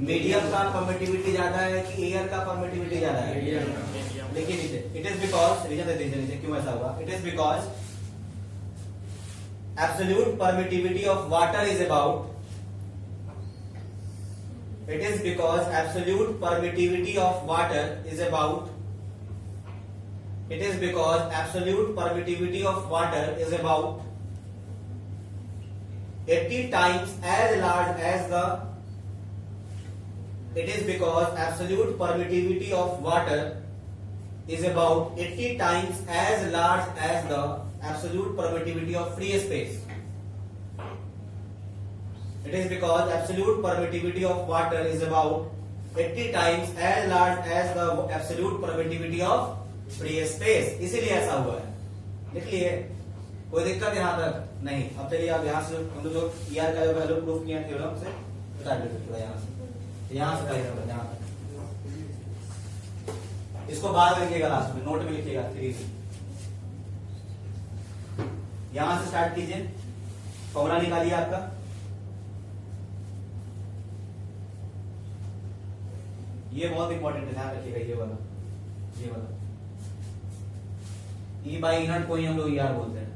मीडियम का परमिटिविटी ज्यादा है कि एयर का परमिटिविटी ज्यादा है? देखिए नीचे, इट इज बिकॉज, रीजन दे दीजिए नीचे क्यों ऐसा हुआ। It is because absolute permittivity of water is about, it is because absolute permittivity of water is about, it is because absolute permittivity of water is about 80 times as large as the, it is because absolute permittivity of water is about 80 times as large as the absolute permittivity of free space. It is because absolute permittivity of water is about 80 times as large as the absolute permittivity of free space. इसीलिए ऐसा हुआ है, लिख लिए, कोई दिक्कत यहाँ तक नहीं। अब चलिए आप यहाँ से हम लोग जो ER का जो वैल्यू प्रूफ किया थ्योरम से बता दीजिए थोड़ा यहाँ से यहाँ तक, इसको बाद में लिखिएगा, लास्ट में नोट में लिखिएगा 3। यहां से स्टार्ट कीजिए, फॉर्मूला निकालिए आपका, ये बहुत इंपॉर्टेंट है, ध्यान रखिएगा ये वाला E/E0 को ही हम लोग ER बोलते हैं।